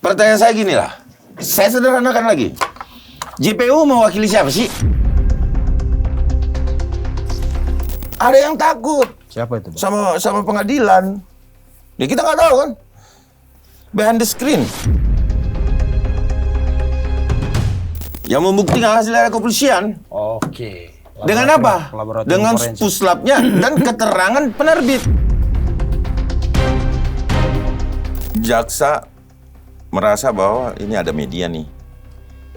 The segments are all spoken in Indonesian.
Pertanyaan saya gini lah. Saya sederhanakan lagi. JPU mewakili siapa sih? Ada yang takut. Siapa itu, Bang? Sama pengadilan. Ya kita nggak tahu kan. Behind the screen. Yang membuktikan hasil dari kepolisian. Oke. Dengan apa? Dengan puslapnya dan keterangan penerbit. Jaksa merasa bahwa ini ada media nih.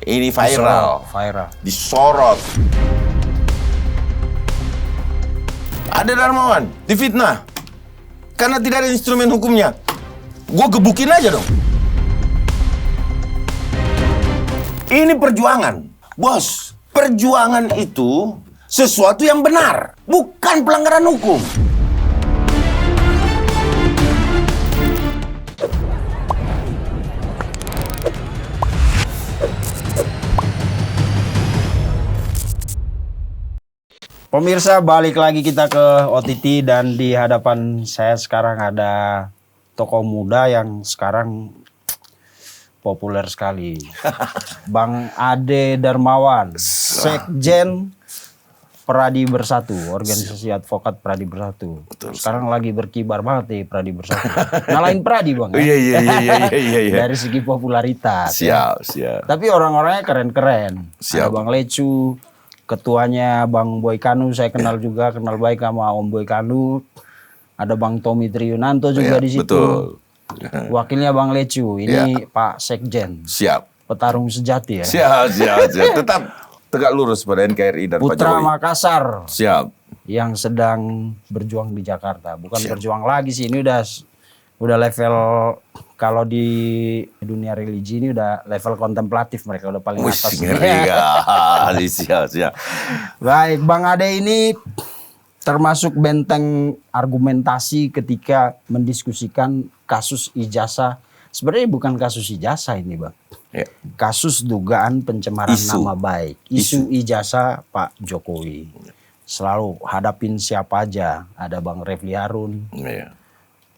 Ini viral. Disorot. Ada Darmawan difitnah. Karena tidak ada instrumen hukumnya. Gue gebukin aja dong. Ini perjuangan. Bos, perjuangan itu sesuatu yang benar. Bukan pelanggaran hukum. Pemirsa, balik lagi kita ke OTT dan di hadapan saya sekarang ada tokoh muda yang sekarang populer sekali. Bang Ade Darmawan, Sekjen Pradi Bersatu, organisasi advokat Pradi Bersatu. Betul. Sekarang lagi berkibar banget nih Pradi Bersatu. Ngalahin Pradi, Bang. Iya. Dari segi popularitas. Siap. Tapi orang-orangnya keren-keren. Siap. Ada Bang Lecu, ketuanya Bang Boy Kanu, saya kenal juga, kenal baik sama Om Boy Kanu. Ada Bang Tommy Triunanto juga di situ. Betul. Wakilnya Bang Lecu, ini Pak Sekjen. Siap. Petarung sejati ya. Siap. Tetap tegak lurus pada NKRI dan Pak Putra Jokowi. Makassar. Siap. Yang sedang berjuang di Jakarta. Bukan berjuang lagi sih, ini udah level, kalau di dunia religi ini udah level kontemplatif, mereka udah paling atas. Ngeri siap. Baik, Bang Ade ini termasuk benteng argumentasi ketika mendiskusikan kasus ijazah. Sebenarnya bukan kasus ijazah ini, Bang. Ya. Kasus dugaan pencemaran nama baik. Isu ijazah Pak Jokowi. Selalu hadapin siapa aja. Ada Bang Refli Harun. Iya.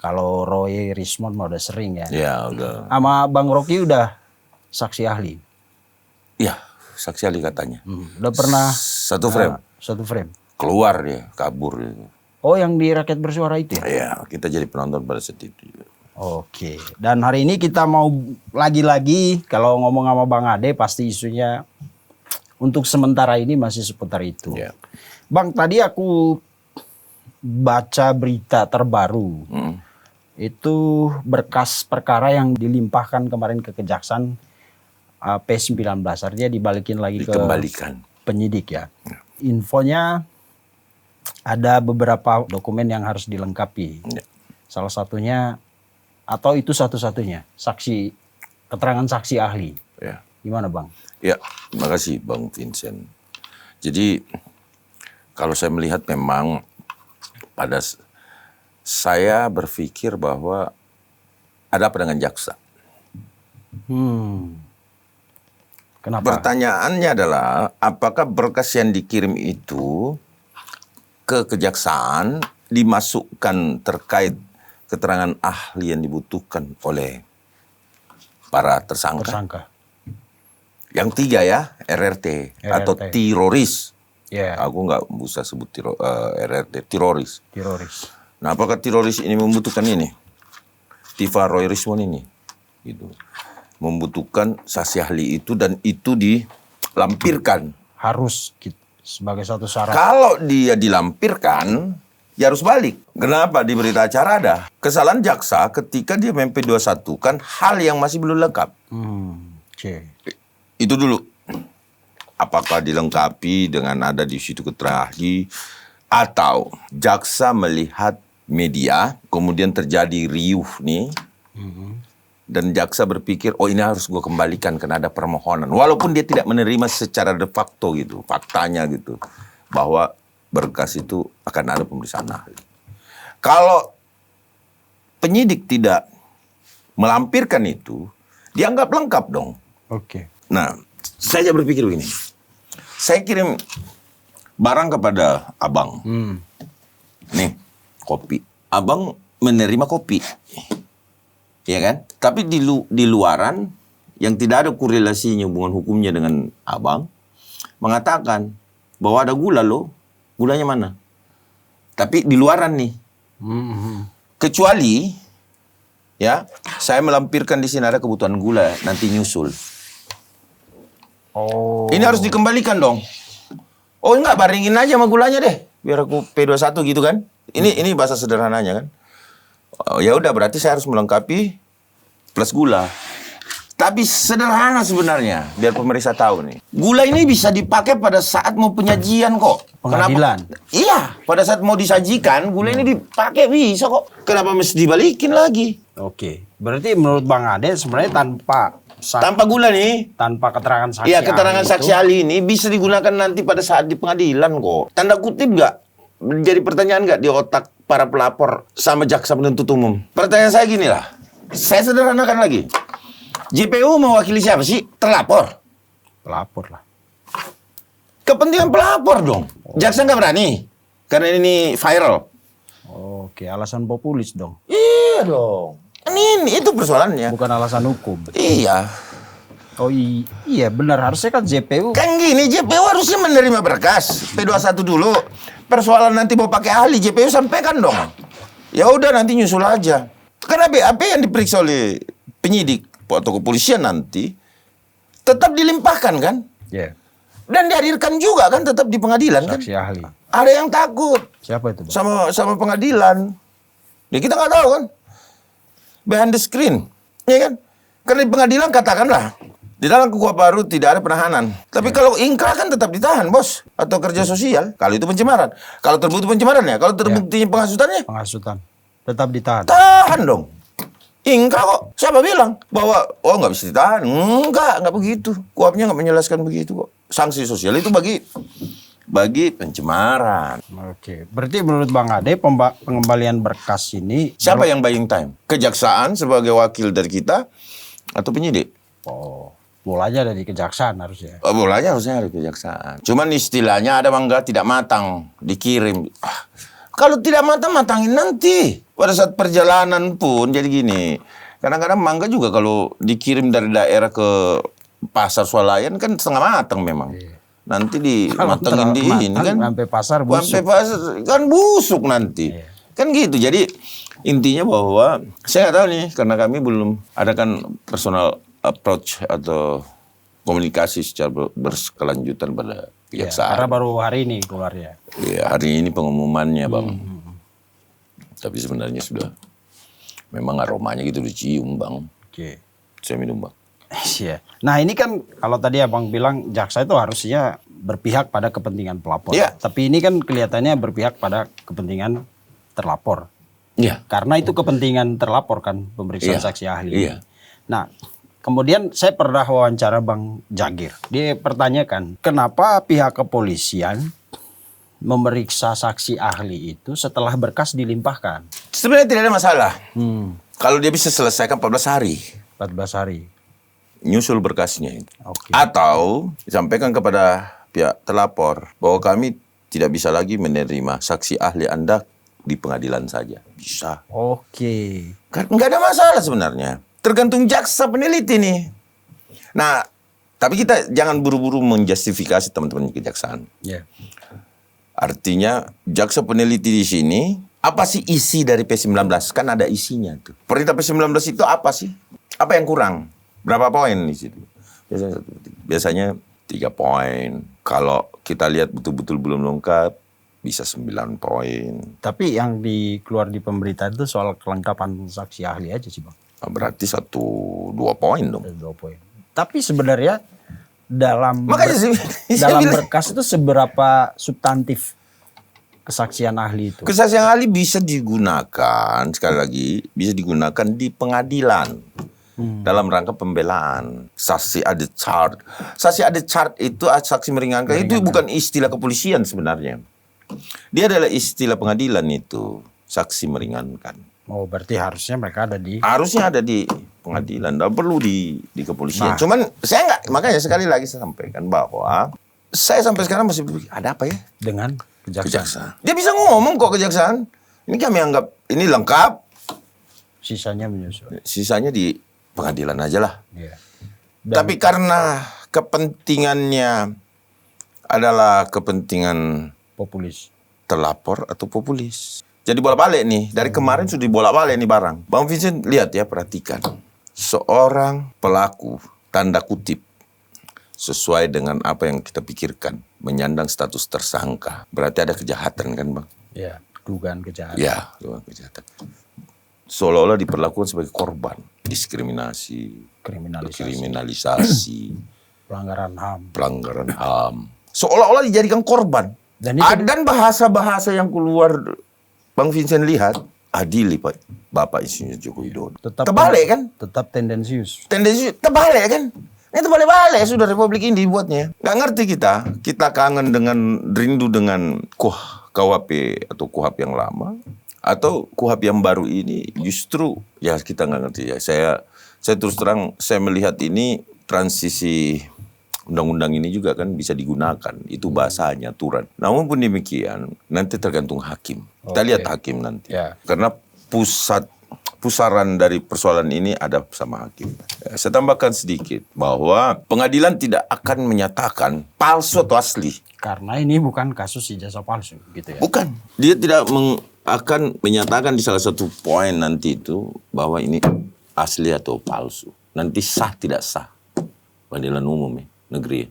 Kalau Roy Rismond mah udah sering ya. Ya, udah. Sama Bang Rocky udah saksi ahli. Iya, saksi ahli katanya. Udah pernah Satu frame. satu frame. Keluar dia, kabur dia. Oh, yang di Rakyat Bersuara itu ya? Iya, kita jadi penonton pada saat itu. Oke. Dan hari ini kita mau lagi-lagi, kalau ngomong sama Bang Ade pasti isunya untuk sementara ini masih seputar itu. Iya. Bang, tadi aku baca berita terbaru. Itu berkas perkara yang dilimpahkan kemarin ke Kejaksaan P19. Artinya dibalikin lagi Dikembalikan. ke penyidik ya. Infonya ada beberapa dokumen yang harus dilengkapi. Ya. Salah satunya, atau itu satu-satunya, keterangan saksi ahli. Ya. Gimana, Bang? Ya, terima kasih Bang Vincent. Jadi kalau saya melihat memang saya berpikir bahwa ada apa dengan jaksa. Kenapa? Pertanyaannya adalah apakah berkas yang dikirim itu ke kejaksaan dimasukkan terkait keterangan ahli yang dibutuhkan oleh para tersangka. Yang tiga ya, RRT. Atau teroris. Yeah. Aku nggak bisa sebut RRT, teroris. Nah, apakah teroris ini membutuhkan ini? Tifa Roy Rismond ini. Gitu. Membutuhkan saksi ahli itu dan itu dilampirkan. Harus sebagai satu syarat. Kalau dia dilampirkan, ya harus balik. Kenapa? Di berita acara ada. Kesalahan jaksa ketika dia MP21 kan hal yang masih belum lengkap. Itu dulu. Apakah dilengkapi dengan ada di situ keterangan ahli, atau jaksa melihat media, kemudian terjadi riuh nih, dan jaksa berpikir, oh ini harus gue kembalikan karena ada permohonan. Walaupun dia tidak menerima secara de facto gitu, faktanya gitu, bahwa berkas itu akan ada pemeriksaan ahli. Kalau penyidik tidak melampirkan itu, dianggap lengkap dong. Oke. Nah, saya berpikir begini. Saya kirim barang kepada abang. Nih, kopi. Abang menerima kopi. ya kan? Tapi di luaran yang tidak ada korelasinya hubungan hukumnya dengan abang mengatakan bahwa ada gula loh, gulanya mana? Tapi di luaran nih. Kecuali ya, saya melampirkan di sini ada kebutuhan gula, nanti nyusul. Oh. Ini harus dikembalikan dong. Oh enggak, baringin aja sama gulanya deh, biar aku P21 gitu kan. Ini bahasa sederhananya kan. Oh, ya udah, berarti saya harus melengkapi plus gula. Tapi sederhana sebenarnya, biar pemeriksa tahu nih. Gula ini bisa dipakai pada saat mau penyajian kok. Pengadilan. Kenapa? Iya, pada saat mau disajikan, gula ini dipakai bisa kok. Kenapa mesti dibalikin lagi? Oke. Berarti menurut Bang Ade sebenarnya Tanpa gula nih. tanpa keterangan saksi. Iya, keterangan ahli saksi itu, ahli ini bisa digunakan nanti pada saat di pengadilan kok. Tanda kutip nggak? Jadi pertanyaan nggak di otak para pelapor sama jaksa penuntut umum? Pertanyaan saya gini lah. Saya sederhanakan lagi. JPU mewakili siapa sih? Terlapor. pelapor lah. Kepentingan pelapor dong. Jaksa nggak berani. Karena ini viral. Oke, alasan populis dong. Iya dong. Ini itu persoalannya. Bukan alasan hukum. Iya. Oh iya benar, harusnya kan JPU. Kan gini, JPU harusnya menerima berkas P21 dulu. Persoalan nanti mau pakai ahli, JPU sampaikan dong. Ya udah, nanti nyusul aja. Karena BAP yang diperiksa oleh penyidik atau kepolisian nanti tetap dilimpahkan kan? Iya. Dan dihadirkan juga kan tetap di pengadilan kan? Saksi ahli. Ada yang takut Siapa itu, Bang? sama pengadilan. Ya kita nggak tahu kan? Behind the screen, ya kan? Karena di pengadilan katakanlah di dalam KUHP baru tidak ada penahanan. Tapi kalau ingkrah kan tetap ditahan, bos. Atau kerja sosial. Kalau itu pencemaran. Kalau terbukti pencemaran ya. Kalau terbukti penghasutannya, Penghasutan. Tetap ditahan. tahan dong. Ingkrah kok. Siapa bilang bahwa nggak bisa ditahan? Nggak begitu. KUHP-nya nggak menjelaskan begitu kok. Sanksi sosial itu bagi pencemaran. Oke. Berarti menurut Bang Ade pengembalian berkas ini Siapa yang buying time? Kejaksaan sebagai wakil dari kita atau penyidik? Bolanya dari kejaksaan harusnya. Bolanya harusnya dari kejaksaan. Cuman istilahnya ada mangga tidak matang, dikirim. Kalau tidak matang, matangin nanti. Pada saat perjalanan pun jadi gini. Kadang-kadang mangga juga kalau dikirim dari daerah ke pasar swalayan kan setengah matang memang. Nanti dimatengin di ini kan. Sampai pasar busuk. Sampai pasar kan busuk nanti. Kan gitu. Jadi intinya bahwa saya nggak tahu nih, karena kami belum ada kan personal approach atau komunikasi secara berkelanjutan pada kejaksaan. Karena baru hari ini keluarnya. Iya, hari ini pengumumannya, Bang. Tapi sebenarnya sudah memang aromanya gitu dicium, Bang. Oke. Saya minum, Bang. Iya. Nah ini kan kalau tadi Abang bilang jaksa itu harusnya berpihak pada kepentingan pelapor. Iya. Tapi ini kan kelihatannya berpihak pada kepentingan terlapor. Iya. Karena itu kepentingan terlapor kan pemeriksaan Iya. saksi ahli. Iya. Nah kemudian saya pernah wawancara Bang Jagir. Dia pertanyakan kenapa pihak kepolisian memeriksa saksi ahli itu setelah berkas dilimpahkan. Sebenarnya tidak ada masalah. Kalau dia bisa selesaikan 14 hari. 14 hari. Nyusul berkasnya itu. Oke. Atau disampaikan kepada pihak terlapor bahwa kami tidak bisa lagi menerima saksi ahli Anda di pengadilan saja. Bisa. Oke. Kan nggak ada masalah sebenarnya. Tergantung jaksa peneliti nih. Nah, tapi kita jangan buru-buru menjustifikasi teman-teman kejaksaan. Ya. Artinya jaksa peneliti di sini, apa sih isi dari P19? Kan ada isinya tuh. Perintah P19 itu apa sih? Apa yang kurang? Berapa poin di situ? Biasanya 3 poin. Kalau kita lihat betul-betul belum lengkap, bisa 9 poin. Tapi yang keluar di pemberitaan itu soal kelengkapan saksi ahli aja sih Bang. Berarti 1-2 poin dong. Ada 2 poin. Tapi sebenarnya dalam Makanya sih, saya dalam bilang, berkas itu seberapa substantif kesaksian ahli itu? kesaksian ahli bisa digunakan, sekali lagi, bisa digunakan di pengadilan. Dalam rangka pembelaan. Saksi ada chart. Saksi ada chart itu saksi meringankan. Itu bukan istilah kepolisian sebenarnya. Dia adalah istilah pengadilan itu. Saksi meringankan. Oh berarti harusnya mereka ada di... Harusnya ada di pengadilan. Tidak perlu di kepolisian. Cuman saya nggak, makanya sekali lagi saya sampaikan bahwa saya sampai sekarang masih berpikir, ada apa ya? Dengan kejaksaan. Kejaksaan. Dia bisa ngomong kok kejaksaan. Ini kami anggap ini lengkap. Sisanya menyusul. Sisanya di pengadilan aja lah. Iya. Tapi karena kepentingannya adalah kepentingan Populis. terlapor atau populis. Jadi bolak-balik nih. Dari kemarin sudah bolak-balik nih barang. Bang Vincent lihat ya, perhatikan. Seorang pelaku, tanda kutip, sesuai dengan apa yang kita pikirkan, menyandang status tersangka. Berarti ada kejahatan kan Bang? Ya, dugaan kejahatan. Ya, dugaan kejahatan. Seolah-olah diperlakukan sebagai korban. Diskriminasi, kriminalisasi, Pelanggaran HAM. pelanggaran HAM. Seolah-olah dijadikan korban. Dan itu Dan bahasa-bahasa yang keluar Bang Vincent lihat, adili Pak Bapak Insinyur Joko Widodo. Terbalik kan? Tetap tendensius. Tendensi terbalik kan? Itu balik-balik sudah Republik ini dibuatnya. Nggak ngerti kita kangen dengan, rindu dengan KUHP atau KUHP yang lama, atau KUHP yang baru ini justru ya kita nggak ngerti ya. Saya terus terang saya melihat ini transisi undang-undang ini juga kan bisa digunakan. Itu bahasanya, aturan. Namun pun demikian, nanti tergantung hakim. Kita lihat hakim nanti. Ya. Karena pusaran dari persoalan ini ada sama hakim. Ya, saya tambahkan sedikit bahwa pengadilan tidak akan menyatakan palsu atau asli. Karena ini bukan kasus ijazah palsu gitu ya. Bukan. Dia tidak akan menyatakan di salah satu poin nanti itu bahwa ini asli atau palsu. Nanti sah tidak sah. Pengadilan umum ya, negeri.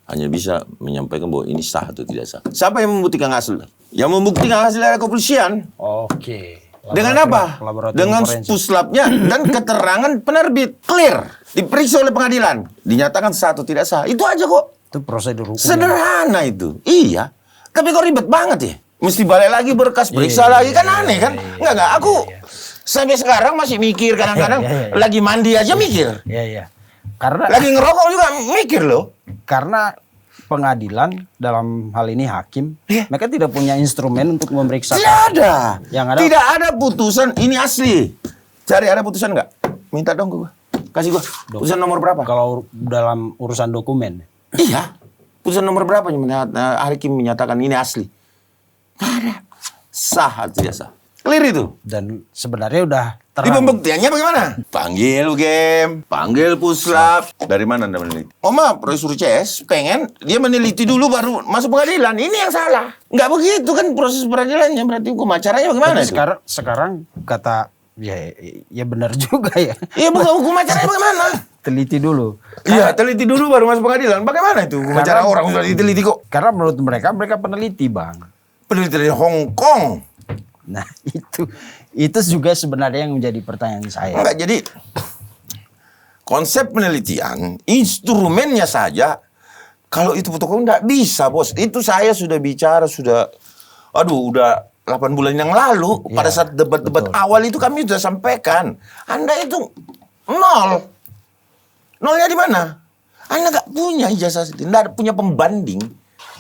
Hanya bisa menyampaikan bahwa ini sah atau tidak sah. Siapa yang membuktikan asli? Yang membuktikan asli adalah kepolisian. Oke. Dengan apa? Dengan puslapnya dan keterangan penerbit. Clear. Diperiksa oleh pengadilan. Dinyatakan sah atau tidak sah. Itu aja kok. Itu prosedur hukum. Sederhana itu. Iya. Tapi kok ribet banget ya? Mesti balik lagi berkas, periksa lagi. Kan aneh kan? Enggak. Aku sampai sekarang masih mikir. Kadang-kadang lagi mandi aja mikir. Iya. Karena Lagi ngerokok juga mikir loh. Karena pengadilan dalam hal ini hakim, mereka tidak punya instrumen untuk memeriksa. Tidak ada. Yang ada Tidak ada putusan ini asli. Cari ada putusan nggak? Minta dong ke gua. Kasih gua. Putusan nomor berapa? kalau dalam urusan dokumen. Iya. Putusan nomor berapa hakim menyatakan ini asli? Nggak ada. Sah atau tidak sah? Clear itu. Dan sebenarnya udah Di pembuktiannya bagaimana? Panggil UGM, panggil puslap. Dari mana Anda meneliti? Oma, Profesor CS pengen dia meneliti dulu baru masuk pengadilan. Ini yang salah. Nggak begitu kan proses peradilannya. Berarti hukum acaranya bagaimana itu? Sekarang kata ya benar juga ya. Iya, bukan hukum acaranya bagaimana? Teliti dulu. Iya, teliti dulu baru masuk pengadilan. Bagaimana itu hukum acara orang sudah diteliti kok? Karena menurut mereka peneliti, Bang. Peneliti dari Hong Kong. Nah, itu juga sebenarnya yang menjadi pertanyaan saya. Enggak, jadi konsep penelitian, instrumennya saja, kalau itu fotokopi enggak bisa, Bos. Itu saya sudah bicara, udah 8 bulan yang lalu, pada saat debat-debat awal itu kami sudah sampaikan. Anda itu nol. Nolnya di mana? Anda enggak punya ijazah, enggak punya pembanding.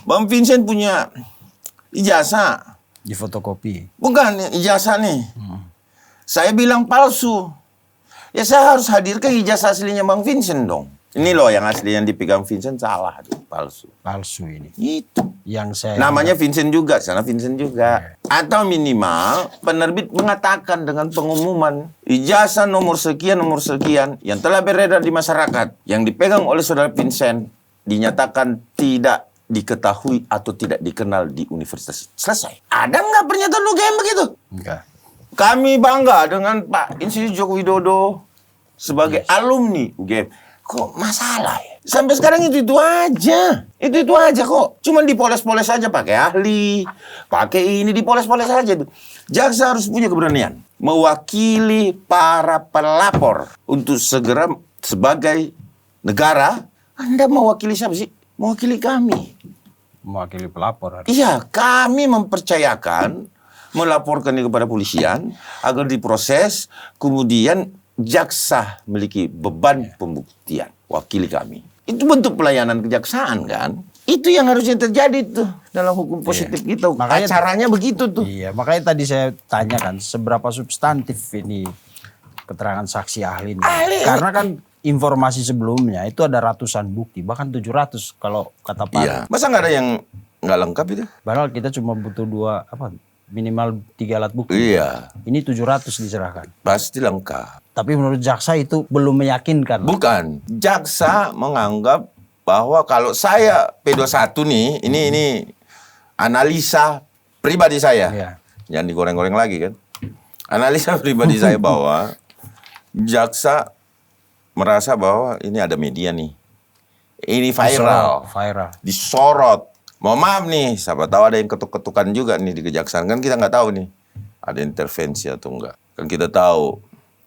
Bang Vincent punya ijazah. Di fotokopi. Bukan ijazah nih. Saya bilang palsu. Ya saya harus hadirkan ijazah aslinya Bang Vincent dong. Ini loh yang asli yang dipegang Vincent salah. Palsu. Palsu ini. Itu. Yang saya Namanya Vincent juga. Sana Vincent juga. Atau minimal penerbit mengatakan dengan pengumuman. Ijazah nomor sekian yang telah beredar di masyarakat. Yang dipegang oleh saudara Vincent. Dinyatakan tidak diketahui atau tidak dikenal di universitas. Selesai. Ada nggak pernyataan UGM begitu? enggak. Kami bangga dengan Pak Insinyur Joko Widodo sebagai alumni UGM. Kok masalah ya? Sampai sekarang itu aja. Itu aja kok. Cuman dipoles-poles aja pakai ahli, pakai ini dipoles-poles aja tuh. Jaksa harus punya keberanian mewakili para pelapor untuk segera sebagai negara. Anda mewakili siapa sih? Mewakili kami. Mewakili pelapor. Iya, kami mempercayakan melaporkan ini kepada polisian agar diproses, kemudian jaksa memiliki beban pembuktian, wakili kami. Itu bentuk pelayanan kejaksaan kan? Itu yang harusnya terjadi tuh dalam hukum positif kita. Makanya caranya begitu tuh. Iya, makanya tadi saya tanyakan seberapa substantif ini keterangan saksi ahli ini. Karena kan informasi sebelumnya itu ada ratusan bukti, bahkan 700 kalau kata Pak. Iya. Masa nggak ada yang nggak lengkap itu? Padahal kita cuma butuh minimal 3 alat bukti. Iya, Ini 700 diserahkan. pasti lengkap. Tapi menurut jaksa itu belum meyakinkan. Bukan, jaksa menganggap bahwa kalau saya P21 nih, ini analisa pribadi saya. Iya. Jangan digoreng-goreng lagi kan. Analisa pribadi saya bahwa jaksa merasa bahwa ini ada media nih. Ini viral, Viral. disorot. Mohon maaf nih, siapa tahu ada yang ketuk-ketukan juga nih di kejaksaan. Kan kita nggak tahu nih, ada intervensi atau enggak. Kan kita tahu,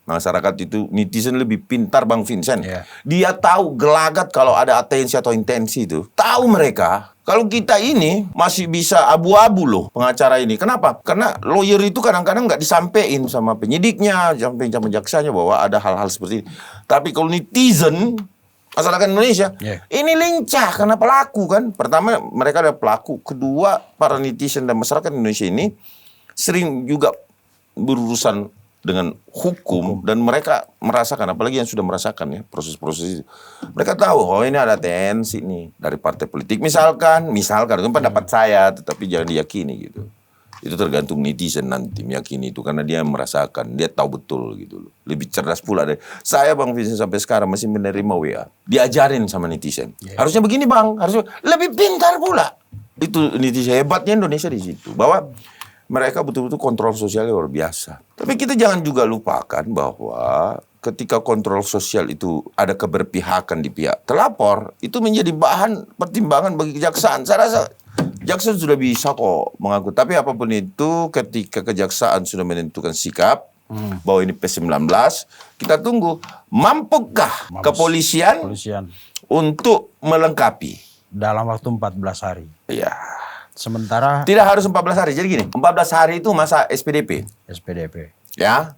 masyarakat itu, netizen lebih pintar Bang Vincent. Iya. Dia tahu gelagat kalau ada atensi atau intensi itu. Tahu mereka. Kalau kita ini masih bisa abu-abu loh pengacara ini. Kenapa? Karena lawyer itu kadang-kadang nggak disampaikan sama penyidiknya, sampai sama jaksanya bahwa ada hal-hal seperti ini. Tapi kalau netizen, masyarakat Indonesia, ini lincah karena pelaku kan. Pertama mereka ada pelaku. Kedua, para netizen dan masyarakat Indonesia ini sering juga berurusan dengan hukum dan mereka merasakan, apalagi yang sudah merasakan ya proses-proses itu. Mereka tahu oh ini ada tensi nih dari partai politik misalkan itu pendapat saya, tetapi jangan diyakini gitu. Itu tergantung netizen nanti meyakini itu karena dia merasakan, dia tahu betul gitu loh. Lebih cerdas pula deh. Saya Bang Vincent sampai sekarang masih menerima WA. Diajarin sama netizen. Harusnya begini Bang, harusnya lebih pintar pula. Itu netizen hebatnya Indonesia di situ. Bahwa mereka betul-betul kontrol sosialnya luar biasa. Tapi kita jangan juga lupakan bahwa ketika kontrol sosial itu ada keberpihakan di pihak terlapor, itu menjadi bahan pertimbangan bagi kejaksaan. Saya rasa jaksa sudah bisa kok mengaku. Tapi apapun itu, ketika kejaksaan sudah menentukan sikap bahwa ini P19, kita tunggu mampukah kepolisian untuk melengkapi dalam waktu 14 hari. Iya. Sementara Tidak harus 14 hari. Jadi gini, 14 hari itu masa SPDP. Ya.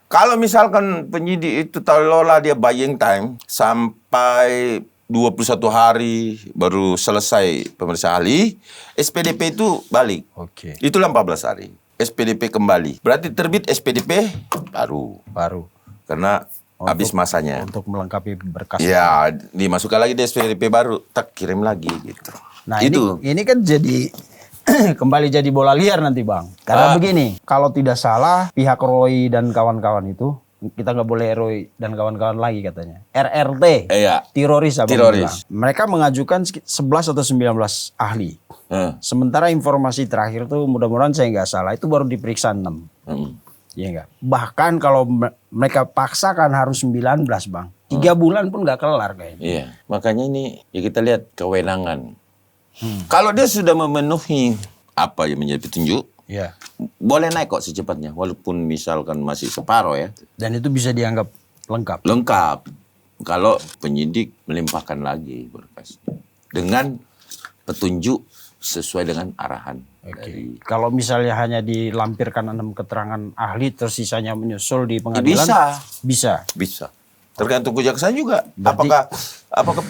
Kalau misalkan penyidik itu taruhlah dia buying time sampai 21 hari baru selesai pemeriksaan ahli, SPDP itu balik. Oke. Itulah 14 hari. SPDP kembali. Berarti terbit SPDP baru. Karena habis masanya. Untuk melengkapi berkas. Ya, dimasukkan lagi di SPDP baru, tak kirim lagi gitu. Nah itu. ini kan jadi kembali jadi bola liar nanti Bang. Karena begini, kalau tidak salah pihak Roy dan kawan-kawan itu, kita nggak boleh Roy dan kawan-kawan lagi katanya. RRT, Iya. teroris apa Teroris. mereka mengajukan 11 atau 19 ahli. Sementara informasi terakhir tuh mudah-mudahan saya nggak salah itu baru diperiksa 6. Iya enggak? Bahkan kalau mereka paksakan harus 19 Bang. 3 bulan pun nggak kelar kayaknya. Iya, makanya ini ya kita lihat kewenangan. Kalau dia sudah memenuhi apa yang menjadi petunjuk, Iya. boleh naik kok secepatnya, walaupun misalkan masih separuh ya. Dan itu bisa dianggap lengkap. Lengkap. Kalau penyidik melimpahkan lagi berkas dengan petunjuk sesuai dengan arahan. Dari... Kalau misalnya hanya dilampirkan 6 keterangan ahli, terus sisanya menyusul di pengadilan, bisa. Tergantung kejaksaan juga. Berarti... Apakah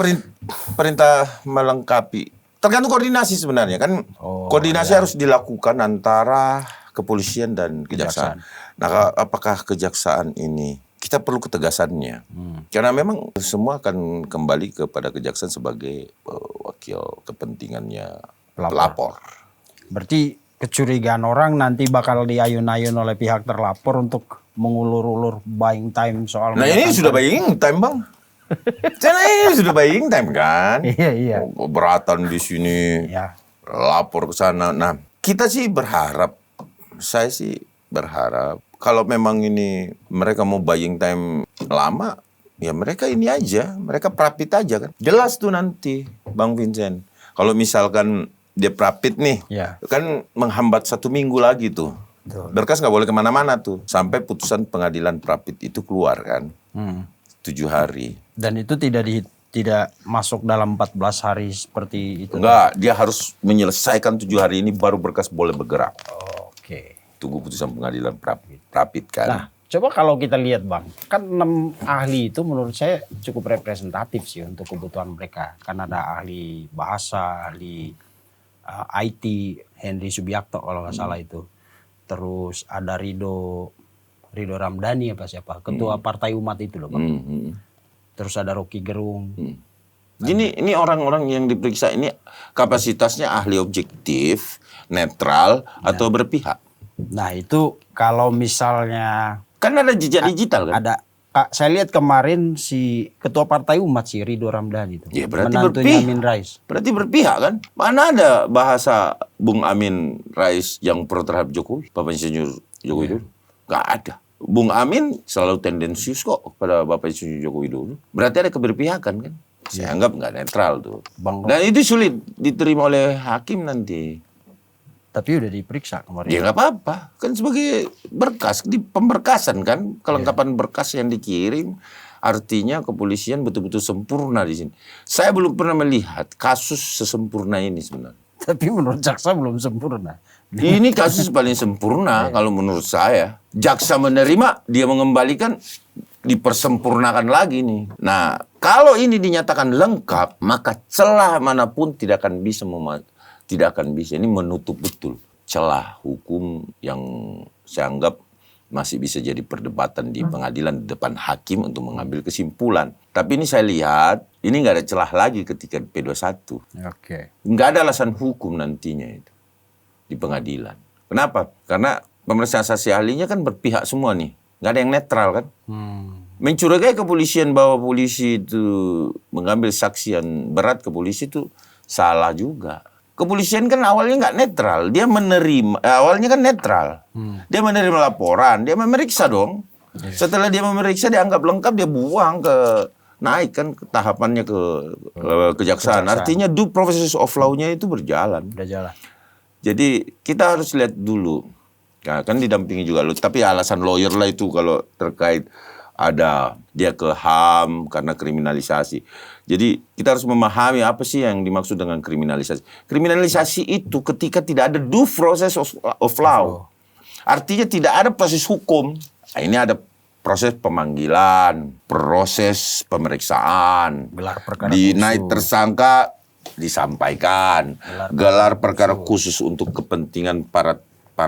perintah melengkapi? Tergantung koordinasi sebenarnya kan. Koordinasi harus dilakukan antara kepolisian dan kejaksaan. Nah, apakah kejaksaan ini kita perlu ketegasannya? Karena memang semua akan kembali kepada kejaksaan sebagai wakil kepentingannya pelapor. Berarti kecurigaan orang nanti bakal diayun-ayun oleh pihak terlapor untuk mengulur-ulur buying time soal. Nah ini sudah buying time Bang. Karena ini sudah buying time kan. Iya. Keberatan di sini. Ya. Lapor ke sana. Nah kita sih berharap. Saya sih berharap. Kalau memang ini mereka mau buying time lama. Ya mereka ini aja. Mereka prapit aja kan. Jelas tuh nanti Bang Vincent. Kalau misalkan dia prapit nih. Ya. Kan menghambat 1 minggu lagi tuh. Betul. Berkas nggak boleh kemana-mana tuh. Sampai putusan pengadilan prapit itu keluar kan. 7 hari. Dan itu tidak masuk dalam 14 hari seperti itu. Enggak, dia harus menyelesaikan 7 hari ini baru berkas boleh bergerak. Oke. Tunggu putusan pengadilan prapit kan. Nah, coba kalau kita lihat Bang, kan 6 ahli itu menurut saya cukup representatif sih untuk kebutuhan mereka. Kan ada ahli bahasa, ahli IT, Henry Subiakto kalau nggak salah itu. Terus ada Ridho Ramdhani apa siapa, ketua Partai Umat itu loh Bang. Terus ada Rocky Gerung. Ini orang-orang yang diperiksa ini kapasitasnya ahli objektif, netral atau berpihak. Nah itu kalau misalnya Kan ada jejak digital kan? ada, Kak, saya lihat kemarin si Ketua Partai Umat si Ridho Ramdhani itu, Ya berarti menantunya berpihak. Amin Rais. Berarti berpihak kan? Mana ada bahasa Bung Amin Rais yang pro terhadap Jokowi, Bapak Insinyur Jokowi dulu? Gak ada. Bung Amin selalu tendensius kok pada Bapak Insinyur Jokowi dulu. Berarti ada keberpihakan kan? Saya anggap nggak netral tuh. Dan itu sulit diterima oleh hakim nanti. Tapi udah diperiksa kemarin. Ya nggak apa-apa, kan sebagai berkas di pemberkasan kan, kelengkapan berkas yang dikirim, artinya kepolisian betul-betul sempurna di sini. Saya belum pernah melihat kasus sesempurna ini sebenarnya. Tapi menurut jaksa belum sempurna. Ini kasus paling sempurna kalau menurut saya. Jaksa menerima, dia mengembalikan, dipersempurnakan lagi nih. Nah, kalau ini dinyatakan lengkap, maka celah manapun tidak akan bisa ini menutup betul celah hukum yang saya anggap masih bisa jadi perdebatan di pengadilan di depan hakim untuk mengambil kesimpulan. Tapi ini saya lihat ini nggak ada celah lagi ketika P21. Oke. Nggak ada alasan hukum nantinya itu di pengadilan. Kenapa? Karena pemeriksaan saksi ahlinya kan berpihak semua nih, nggak ada yang netral kan. Mencurigai kepolisian bahwa polisi itu mengambil saksi yang berat ke polisi itu salah juga. Kepolisian kan awalnya nggak netral, dia menerima, awalnya kan netral. Dia menerima laporan, dia memeriksa dong. Setelah dia memeriksa, dianggap lengkap, dia buang naik kan ke tahapannya ke kejaksaan. Artinya due process of law-nya itu berjalan. Udah jalan. Jadi kita harus lihat dulu. Nah, kan didampingi juga lo. Tapi alasan lawyer lah itu kalau terkait ada dia ke HAM karena kriminalisasi. Jadi kita harus memahami apa sih yang dimaksud dengan kriminalisasi. Kriminalisasi itu ketika tidak ada due process of law. Artinya tidak ada proses hukum. Nah, ini ada proses pemanggilan, proses pemeriksaan, Gelar perkara naik tersangka disampaikan, gelar perkara khusus untuk kepentingan para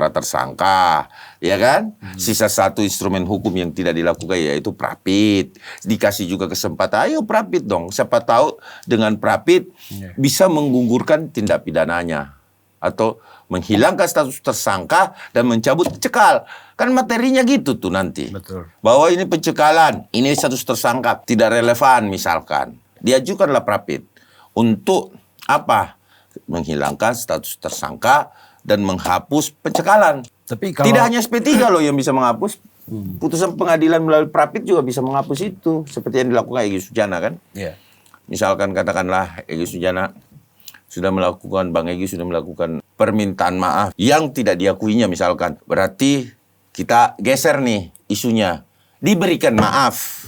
tersangka, ya kan? Sisa satu instrumen hukum yang tidak dilakukan yaitu prapit. Dikasih juga kesempatan, ayo prapit dong. Siapa tahu dengan prapit bisa menggugurkan tindak pidananya atau menghilangkan status tersangka dan mencabut cekal. Kan materinya gitu tuh nanti. Betul. Bahwa ini pencekalan, ini status tersangka tidak relevan misalkan. Diajukanlah prapit untuk apa? Menghilangkan status tersangka dan menghapus pencekalan. Tapi kalau Tidak hanya SP3 loh yang bisa menghapus. Putusan pengadilan melalui prapit juga bisa menghapus itu. Seperti yang dilakukan Egy Sujana kan. Iya. Misalkan katakanlah Egy Sujana sudah melakukan, Bang Egy sudah melakukan permintaan maaf yang tidak diakuinya misalkan. Berarti kita geser nih isunya. Diberikan maaf.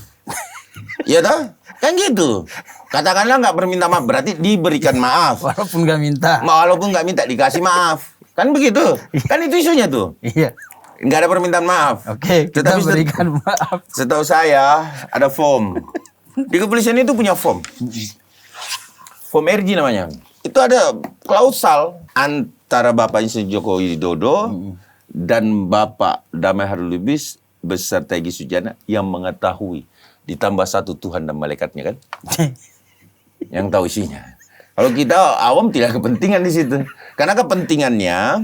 Iya toh? Kan gitu. Katakanlah nggak berminta maaf, berarti diberikan maaf. walaupun nggak minta. Walaupun nggak minta dikasih maaf. Kan begitu. Kan itu isunya tuh. Iya. Nggak ada permintaan maaf. Oke, kita Tetapi berikan maaf. setahu saya ada form. Di kepolisian itu punya form. Form RG namanya. Itu ada klausal antara Bapak Insinyur Joko Widodo dan Bapak Damai Hairul Lubis beserta Egy Sujana yang mengetahui. Ditambah satu Tuhan dan malaikatnya kan. Yang tahu isinya. Kalau kita awam tidak kepentingan di situ. Karena kepentingannya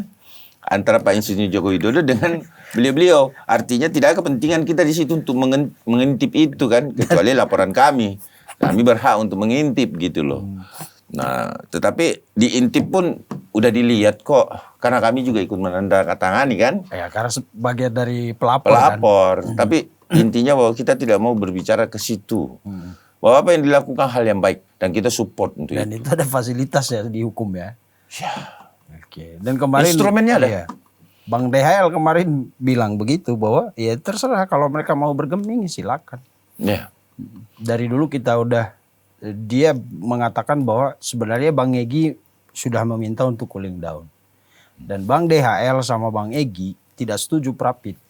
antara Pak Insinyur Joko Widodo dengan beliau-beliau. Artinya tidak ada kepentingan kita di situ untuk mengintip itu kan. Kecuali laporan kami. Kami berhak untuk mengintip gitu loh. Nah, tetapi diintip pun udah dilihat kok. Karena kami juga ikut menandatangani kan. Ya, karena sebagian dari pelapor. Kan? Tapi intinya bahwa kita tidak mau berbicara ke situ. Bahwa apa yang dilakukan hal yang baik. Dan kita support untuk Dan itu. itu ada fasilitas ya di hukum ya. Ya. Oke. Dan kemarin Instrumennya ada. iya, Bang DHL kemarin bilang begitu bahwa ya terserah kalau mereka mau bergeming silakan. Ya. Dari dulu kita udah, dia mengatakan bahwa sebenarnya Bang Egy sudah meminta untuk cooling down. Dan Bang DHL sama Bang Egy tidak setuju prapit.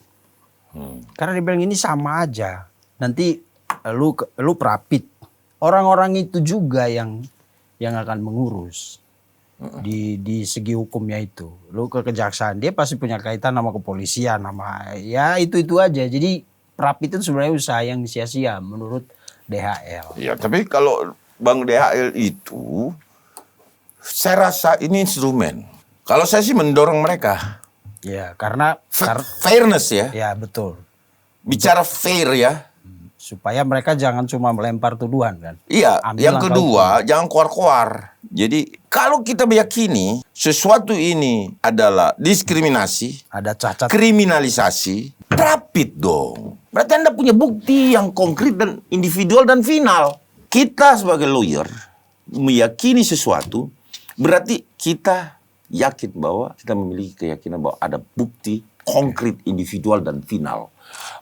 Karena dia bilang ini sama aja. Nanti lu prapit. Orang-orang itu juga yang akan mengurus di segi hukumnya itu. Lu ke kejaksaan, dia pasti punya kaitan sama kepolisian, sama ya itu aja. Jadi prapit itu sebenarnya usaha yang sia-sia menurut DHL. Ya, tapi kalau Bang DHL itu, saya rasa ini instrumen. Kalau saya sih mendorong mereka. Ya, karena Fairness ya. ya betul. Bicara fair ya. Supaya mereka jangan cuma melempar tuduhan kan. Iya, Ambil yang langkah kedua jangan keluar-keluar. Jadi kalau kita meyakini sesuatu ini adalah diskriminasi, Ada cacat. kriminalisasi, rapid dong. Berarti Anda punya bukti yang konkret dan individual dan final. Kita sebagai lawyer meyakini sesuatu, berarti kita yakin bahwa kita memiliki keyakinan bahwa ada bukti konkret, individual dan final.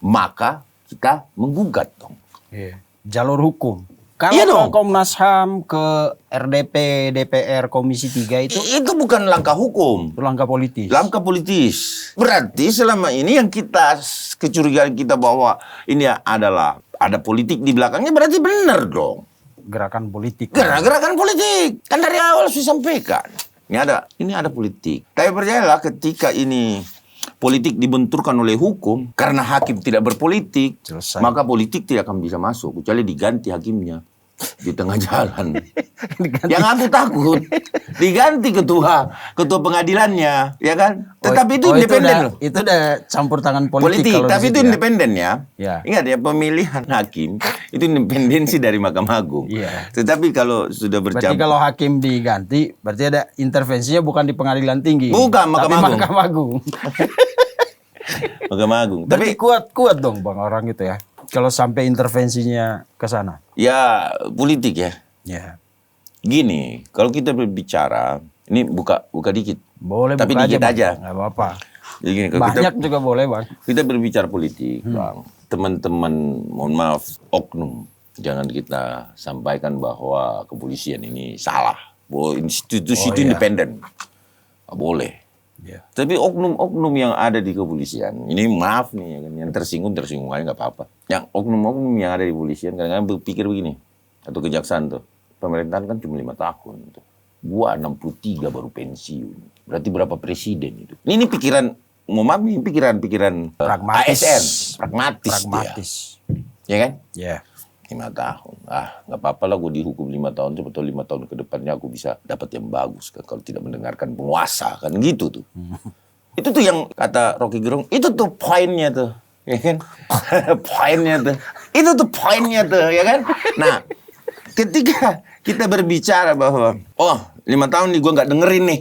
Maka kita menggugat dong. Iya. Jalur hukum. Kalau Iya ke dong. Komnas HAM, ke RDP, DPR, Komisi 3 itu Itu bukan langkah hukum. langkah politis. Langkah politis. Berarti selama ini yang kita kecurigaan kita bahwa ini adalah ada politik di belakangnya, berarti benar dong. Gerakan politik. Gerakan politik. Kan dari awal sudah sampaikan. Ini ada politik. Tapi percayalah ketika ini politik dibenturkan oleh hukum karena hakim tidak berpolitik, Selesai. maka politik tidak akan bisa masuk kecuali diganti hakimnya di tengah jalan. Yang aku takut diganti ketua pengadilannya, ya kan? Tetapi itu independen loh. Itu udah campur tangan politik. Politik, kalau tapi di itu situ ya. independen ya. Ya. Ingat ya, pemilihan hakim itu independensi dari Mahkamah Agung. Iya. Tetapi kalau sudah Berarti bercampur, kalau hakim diganti, berarti ada intervensinya bukan di pengadilan tinggi. Bukan, Mahkamah tapi Agung. Mahkamah Agung. Mahkamah Agung. Berarti Tapi kuat dong Bang orang itu ya. Kalau sampai intervensinya ke sana. ya politik ya. Ya. Gini, kalau kita berbicara, ini buka dikit. Boleh Tapi buka dikit Bang. aja. Nggak apa-apa. Jadi gini, kalau Banyak juga boleh Bang. kita berbicara politik, Bang. Teman-teman, mohon maaf, oknum. Jangan kita sampaikan bahwa kepolisian ini salah. Bahwa institusi itu iya. independen. Nggak boleh. Ya. Tapi oknum-oknum yang ada di kepolisian, ini maaf nih, ya kan, yang tersinggung aja nggak apa-apa. Yang oknum-oknum yang ada di kepolisian kadang-kadang berpikir begini, atau kejaksaan tuh, pemerintahan kan cuma 5 tahun. Tuh. Gua 63 baru pensiun. Berarti berapa presiden itu? Ini pikiran, mohon maaf nih, pikiran Pragmatis. ASN, pragmatis. Pragmatis. Ya kan? Ya. 5 tahun. Nggak apa-apa lah gue dihukum 5 tahun, coba tahu 5 tahun ke depannya aku bisa dapat yang bagus kan, kalau tidak mendengarkan penguasa kan gitu tuh. Itu tuh yang kata Rocky Gerung, itu tuh poinnya tuh, ya kan? Poinnya tuh. Itu tuh poinnya tuh, ya kan? Nah, ketika kita berbicara bahwa 5 tahun nih gue nggak dengerin nih.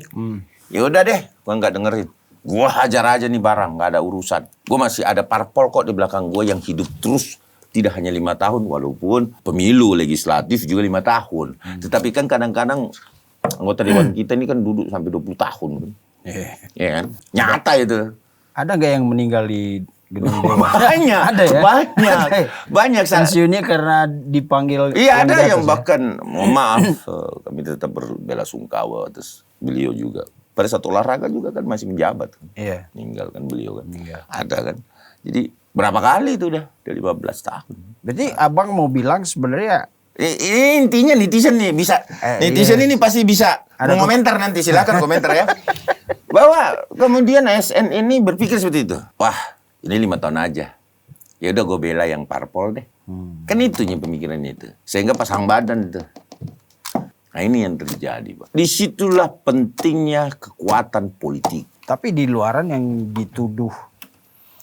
Ya udah deh, gue nggak dengerin. Gue hajar aja nih barang, nggak ada urusan. Gue masih ada parpol kok di belakang gue yang hidup terus. Tidak hanya 5 tahun, walaupun pemilu legislatif juga 5 tahun. Tetapi kan kadang-kadang anggota dewan kita ini kan duduk sampai 20 tahun. Kan? Ya kan? Nyata itu. Ada nggak yang meninggal di gedung dewan? Banyak. Ada ya? Banyak. Ada ya? Banyak. Pensiunnya karena dipanggil. Iya, ada di yang atas ya? bahkan, mohon maaf, kami tetap berbela sungkawa atas beliau juga. Pada satu olahraga juga kan masih menjabat. Kan? Iya. Meninggal kan beliau kan. Meninggal. Ada kan. Jadi berapa kali itu udah? Dari 15 tahun. Berarti abang mau bilang sebenarnya Ini intinya netizen nih bisa. Netizen ini pasti bisa mengomentar nanti. Silakan komentar ya. Bahwa kemudian ASN ini berpikir seperti itu. Wah, ini 5 tahun aja. Ya udah gue bela yang parpol deh. Kan itunya pemikirannya itu. Sehingga pasang badan itu. Nah ini yang terjadi, Pak. Disitulah pentingnya kekuatan politik. tapi di luaran yang dituduh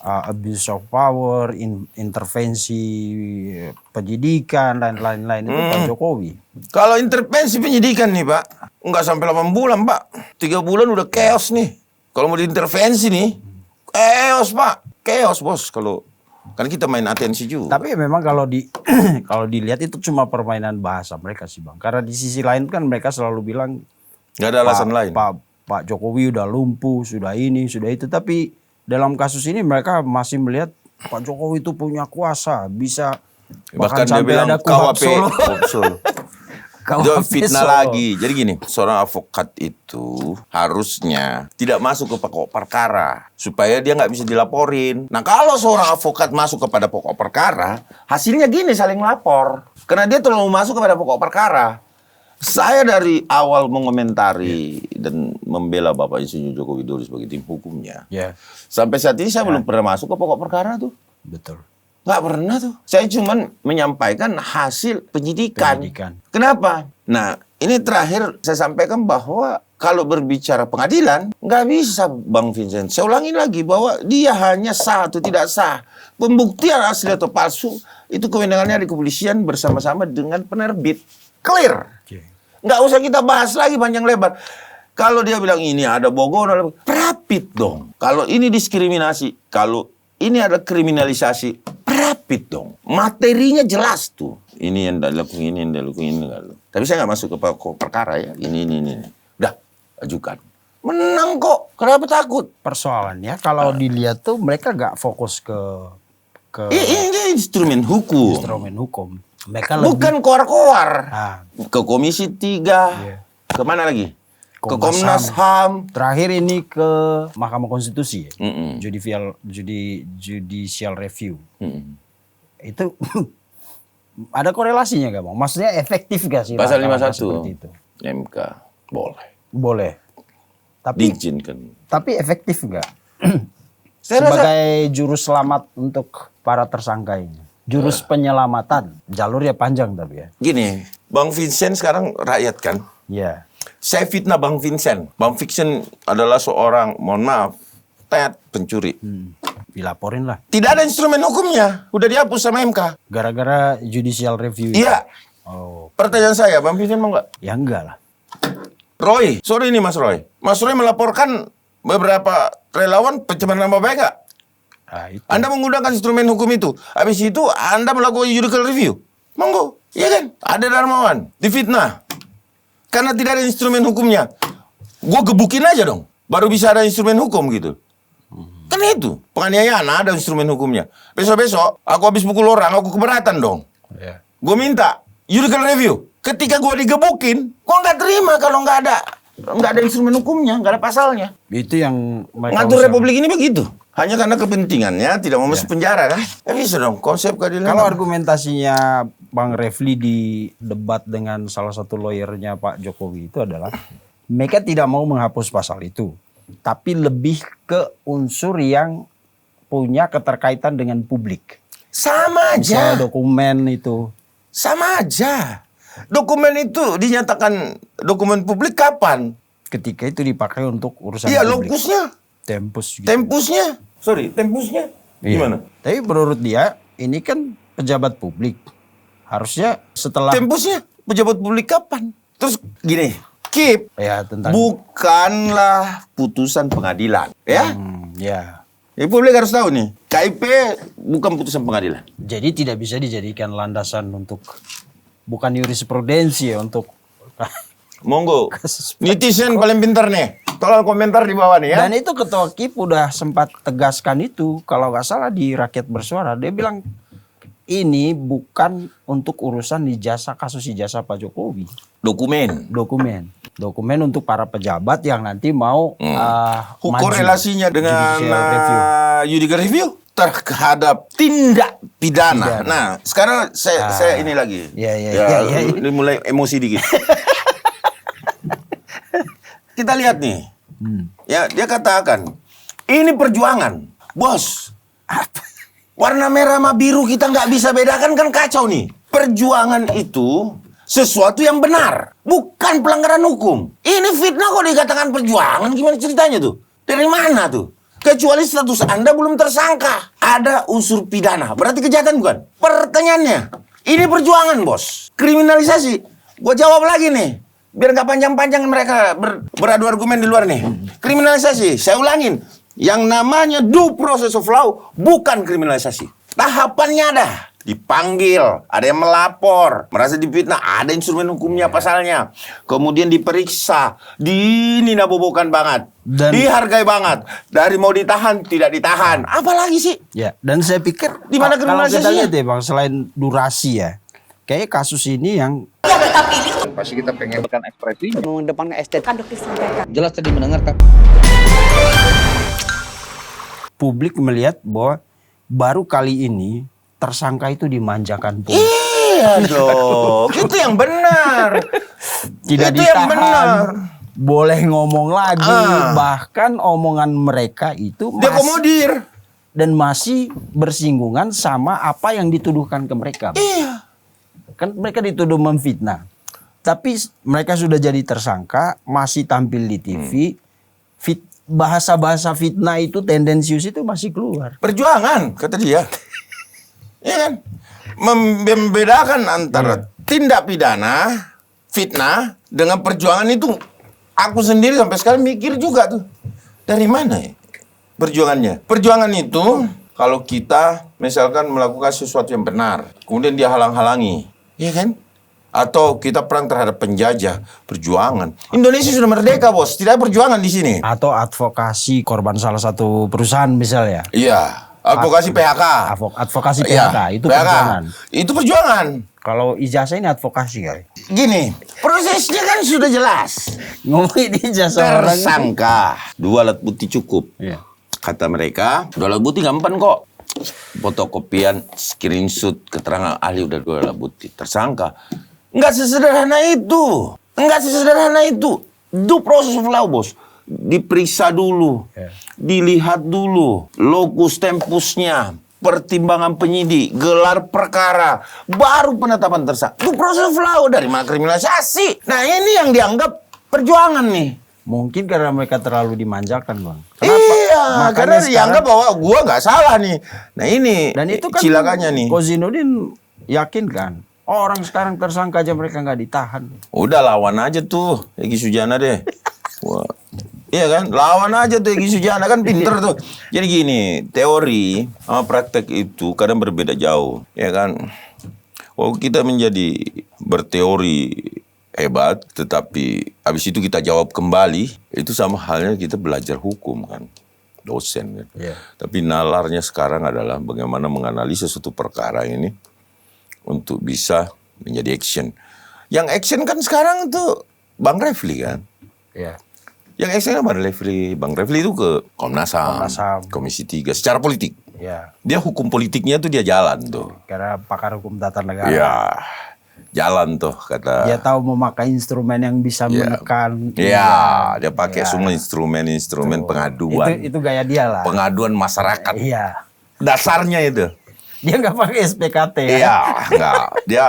abuse of power, intervensi penyidikan dan lain-lain itu Pak Jokowi. Kalau intervensi penyidikan nih, Pak, nggak sampai 8 bulan, Pak. 3 bulan udah chaos nih. Kalau mau diintervensi nih, chaos, Pak. Chaos, Bos. Kalau kan kita main atensi juga. Tapi memang kalau kalau dilihat itu cuma permainan bahasa mereka sih Bang. Karena di sisi lain kan mereka selalu bilang Nggak ada alasan lain. Pak Jokowi udah lumpuh, sudah ini, sudah itu. Tapi dalam kasus ini mereka masih melihat Pak Jokowi itu punya kuasa, bisa Bahkan dia sampai bilang ada KUHP Solo. Solo. Itu KUHP fitnah Solo. lagi. Jadi gini, seorang advokat itu harusnya tidak masuk ke pokok perkara supaya dia nggak bisa dilaporin. Nah kalau seorang advokat masuk kepada pokok perkara, hasilnya gini saling lapor. Karena dia terlalu masuk kepada pokok perkara. Saya dari awal mengomentari dan membela Bapak Insinyur Joko Widodo sebagai tim hukumnya. Ya, Sampai saat ini saya belum pernah masuk ke pokok perkara tuh. betul. Nggak pernah tuh. Saya cuma menyampaikan hasil penyidikan. Penyidikan. Kenapa? Nah, ini terakhir saya sampaikan bahwa kalau berbicara pengadilan, nggak bisa Bang Vincent. Saya ulangi lagi bahwa dia hanya sah atau tidak sah. Pembuktian asli atau palsu, itu kewenangannya di kepolisian bersama-sama dengan penerbit. Clear. Nggak usah kita bahas lagi panjang lebar. Kalau dia bilang ini ada Bogor, perapit dong. Kalau ini diskriminasi, kalau ini ada kriminalisasi, perapit dong. Materinya jelas tuh. Ini yang dilakukan ini, yang dilakukan ini. Tapi saya nggak masuk ke perkara ya. Ini. Udah, ajukan. Menang kok. Kenapa takut? Persoalannya kalau dilihat tuh mereka nggak fokus ke Ini instrumen hukum. instrumen hukum. Mereka Bukan koar-koar. Nah, Ke Komisi 3. Iya. Kemana lagi? Ke Komnas Komnas HAM. terakhir ini ke Mahkamah Konstitusi, ya? Mm-mm. Judicial Review. Mm-mm. Itu ada korelasinya nggak Bang? Maksudnya efektif gak sih? Pasal langkah-langkah 51 seperti itu? MK boleh Boleh. Tapi diizinkan. efektif nggak? Saya rasa Sebagai juru selamat untuk para tersangka ini. Jurus penyelamatan. Jalurnya panjang tapi ya. gini, Bang Vincent sekarang rakyat kan. Iya. Saya fitnah Bang Vincent. Bang Vincent adalah seorang, mohon maaf, pencuri. Dilaporin lah. Tidak ada instrumen hukumnya. Udah dihapus sama MK. Gara-gara judicial review itu. Iya. Oh, Pertanyaan saya, Bang Vincent mau nggak? ya enggak lah. Roy, sorry nih Mas Roy. Mas Roy melaporkan beberapa relawan pencemaran nama baik nggak? Nah, itu. Anda menggunakan instrumen hukum itu. Habis itu Anda melakukan judicial review. Monggo. Iya kan? Ada Darmawan. Difitnah. Karena tidak ada instrumen hukumnya. Gue gebukin aja dong. Baru bisa ada instrumen hukum gitu. Kan itu. Penganiayaan ada instrumen hukumnya. Besok-besok aku habis pukul orang, aku keberatan dong. Ya. Gue minta judicial review. Ketika gue digebukin, gue nggak terima kalau nggak ada instrumen hukumnya, nggak ada pasalnya. Itu yang mereka Ngatur usahakan. republik ini begitu. Hanya karena kepentingannya tidak mau masuk penjara kan? Ya bisa dong konsep keadilan. Kalau argumentasinya Bang Refli di debat dengan salah satu lawyernya Pak Jokowi itu adalah mereka tidak mau menghapus pasal itu, tapi lebih ke unsur yang punya keterkaitan dengan publik. Sama Misalnya aja. dokumen itu. Sama aja. Dokumen itu dinyatakan dokumen publik kapan? Ketika itu dipakai untuk urusan Iya, publik. lokusnya, Tempus gitu. tempusnya. Tempusnya. Iya. Gimana? Tapi menurut dia ini kan pejabat publik. Harusnya setelah Tempusnya pejabat publik kapan? Terus gini, Kip, ya tentang bukanlah putusan pengadilan, ya? ya. Ya, publik harus tahu nih, KIP bukan putusan pengadilan. Jadi tidak bisa dijadikan landasan untuk bukan jurisprudensi ya untuk Monggo, netizen paling pintar nih, tolong komentar di bawah nih ya. Dan itu Ketua KIP udah sempat tegaskan itu kalau nggak salah di Rakyat Bersuara, dia bilang ini bukan untuk urusan kasus ijazah Pak Jokowi. Dokumen untuk para pejabat yang nanti mau maju. Korelasinya dengan judicial review terhadap tindak pidana. Nah, sekarang saya ini lagi. Ya. Ini mulai emosi dikit. Kita lihat nih. Ya, dia katakan, ini perjuangan, bos. Warna merah sama biru kita nggak bisa bedakan kan kacau nih. Perjuangan itu sesuatu yang benar, bukan pelanggaran hukum. Ini fitnah kok dikatakan perjuangan, gimana ceritanya tuh? Dari mana tuh? Kecuali status Anda belum tersangka. Ada unsur pidana, berarti kejahatan bukan? Pertanyaannya, ini perjuangan bos. Kriminalisasi. Gua jawab lagi nih. Biar nggak panjang-panjang mereka beradu argumen di luar nih. Kriminalisasi, saya ulangin. Yang namanya due process of law bukan kriminalisasi. Tahapannya ada. Dipanggil, ada yang melapor, merasa difitnah, ada instrumen hukumnya pasalnya. Kemudian diperiksa, dinabobokan banget. Dihargai banget. Dari mau ditahan, tidak ditahan. Apalagi sih? Ya, dan saya pikir Di mana kalau kita kriminalisasinya? lihat ya Bang, selain durasi ya, kayak kasus ini yang Pasti kita pengen ekspresi mengedepankan estetika jelas tadi mendengarkan publik melihat bahwa baru kali ini tersangka itu dimanjakan publik. Iya dong, itu yang benar. Tidak itu yang ditahan, benar. boleh ngomong lagi, bahkan omongan mereka itu Diakomodir. dan masih bersinggungan sama apa yang dituduhkan ke mereka. Iya. Kan mereka dituduh memfitnah. Tapi mereka sudah jadi tersangka, masih tampil di TV. Bahasa-bahasa fitnah itu, tendensius itu masih keluar. Perjuangan, kata dia. Ya kan? Membedakan antara tindak pidana, fitnah, dengan perjuangan itu. Aku sendiri sampai sekarang mikir juga tuh. Dari mana ya perjuangannya? Perjuangan itu, kalau kita misalkan melakukan sesuatu yang benar, kemudian dia halang-halangi. Ya kan? Atau kita perang terhadap penjajah, perjuangan. Indonesia sudah merdeka, bos. Tidak ada perjuangan di sini. Atau advokasi korban salah satu perusahaan misalnya. Iya, advokasi PHK. Advokasi Iya, PHK, itu PHK. perjuangan. Itu perjuangan. Kalau ijazah ini advokasi kali. Gini, prosesnya kan sudah jelas. Ngomongin ijazah orang. Tersangka, 2 alat bukti cukup. Iya. Kata mereka, 2 alat bukti gampang kok. Fotokopian, screenshot, keterangan ahli udah 2 alat bukti. Tersangka. Enggak sesederhana itu. Enggak sesederhana itu. Due process of law, bos. Diperiksa dulu. Dilihat dulu. Locus tempusnya. Pertimbangan penyidik. Gelar perkara. Baru penetapan tersangka. Due process of law dari mana kriminalisasi. Nah ini yang dianggap perjuangan nih. Mungkin karena mereka terlalu dimanjakan, Bang. Iya, Makanya karena dianggap sekarang- bahwa gua nggak salah nih. Nah ini Dan itu kan cilakannya nih. Kozinudin yakin kan, orang sekarang tersangka aja mereka nggak ditahan. Udah lawan aja tuh Egy Sujana deh. Wah. Iya kan, lawan aja tuh Egy Sujana kan pinter tuh. Jadi gini, teori sama praktek itu kadang berbeda jauh, ya kan. Oh kita menjadi berteori hebat, tetapi habis itu kita jawab kembali, itu sama halnya kita belajar hukum kan, dosen kan. Iya. Tapi nalarnya sekarang adalah bagaimana menganalisa suatu perkara ini untuk bisa menjadi action. Yang action kan sekarang tuh Bang Refli kan. Iya. Yang action Bang Refli. Bang Refli itu ke Komnas HAM, Komnas HAM. Komisi 3 secara politik. Iya. Dia hukum politiknya tuh dia jalan tuh. Karena pakar hukum tata negara. Iya. Jalan tuh kata. Dia tahu memakai instrumen yang bisa Iya. menekan. Iya, dia pakai Iya. semua instrumen pengaduan. Itu gaya dia lah. Pengaduan masyarakat. Iya. Dasarnya itu. Dia nggak pakai SPKT ya. Iya, enggak. Dia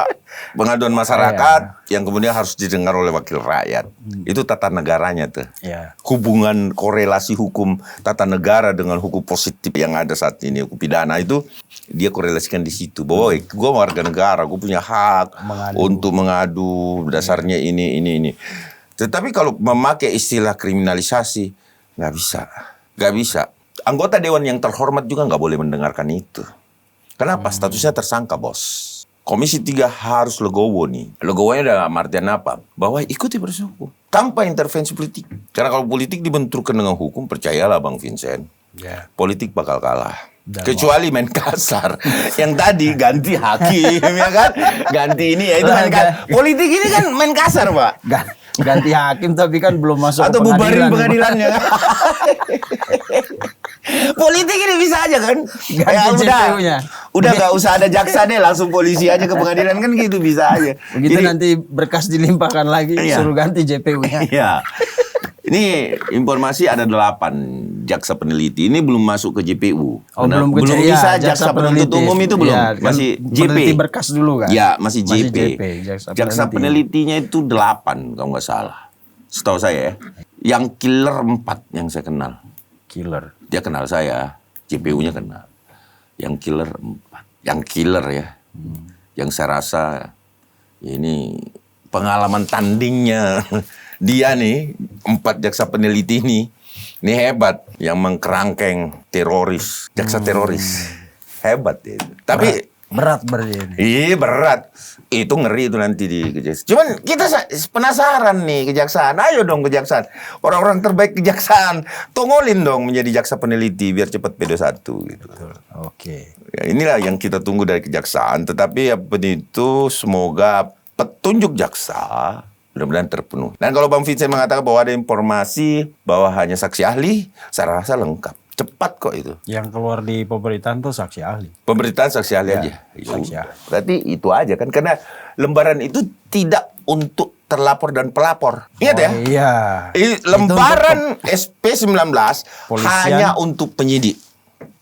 pengaduan masyarakat yang kemudian harus didengar oleh wakil rakyat. Itu tata negaranya tuh. Iya. Hubungan korelasi hukum tata negara dengan hukum positif yang ada saat ini, hukum pidana itu dia korelasikan di situ. Bahwa gue warga negara, gue punya hak untuk mengadu, dasarnya ini. Tetapi kalau memakai istilah kriminalisasi, nggak bisa. Anggota dewan yang terhormat juga nggak boleh mendengarkan itu. Kenapa? Statusnya tersangka, bos. Komisi 3 harus legowo nih. Legowonya dalam artian apa? Bahwa ikuti proses hukum. Tanpa intervensi politik. Karena kalau politik dibenturkan dengan hukum, percayalah Bang Vincent. Iya. Politik bakal kalah. Kecuali main kasar. Yang tadi ganti hakim, ya kan? Ganti ini, ya itu main kasar. Politik ini kan main kasar, Pak. Ganti hakim tapi kan belum masuk Atau ke bubarin pengadilan. pengadilannya. Politik ini bisa aja kan? Ganti JPU-nya. Udah nggak usah ada jaksa deh, langsung polisi aja ke pengadilan kan gitu bisa aja. Begitu Jadi, nanti berkas dilimpahkan lagi, Iya. suruh ganti JPU-nya. Iya. Ini informasi ada 8 jaksa peneliti. Ini belum masuk ke JPU. Oh, Karena belum belum bisa jaksa penuntut umum itu belum. Iya, kan Masih JP. peneliti berkas dulu kan. Ya, masih JP. jaksa Penelitinya itu 8 kalau nggak salah. Setahu saya ya. Yang killer 4 yang saya kenal. Killer. Dia kenal saya, JPU-nya kenal. Yang killer 4. Yang killer ya. Yang saya rasa ini pengalaman tandingnya dia nih, 4 jaksa peneliti ini hebat. Yang mengkerangkeng teroris, jaksa teroris. Hebat ya. Tapi Berat berarti ini. iya berat. Itu ngeri itu nanti di kejaksaan. Cuman kita penasaran nih kejaksaan. Ayo dong kejaksaan. Orang-orang terbaik kejaksaan. Tongolin dong menjadi jaksa peneliti biar cepat P21 gitu. Oke. Ya, inilah yang kita tunggu dari kejaksaan. Tetapi apa itu semoga petunjuk jaksa mudah-mudahan terpenuhi. Dan kalau Bang Vincent mengatakan bahwa ada informasi bahwa hanya saksi ahli, saya rasa lengkap. Cepat kok itu. Yang keluar di pemberitaan tuh saksi ahli. Pemberitaan saksi ahli Ya, aja. saksi ahli. Berarti itu aja kan. Karena lembaran itu tidak untuk terlapor dan pelapor. Ingat ya? Iya. Lembaran SP19 Polisian. hanya untuk penyidik.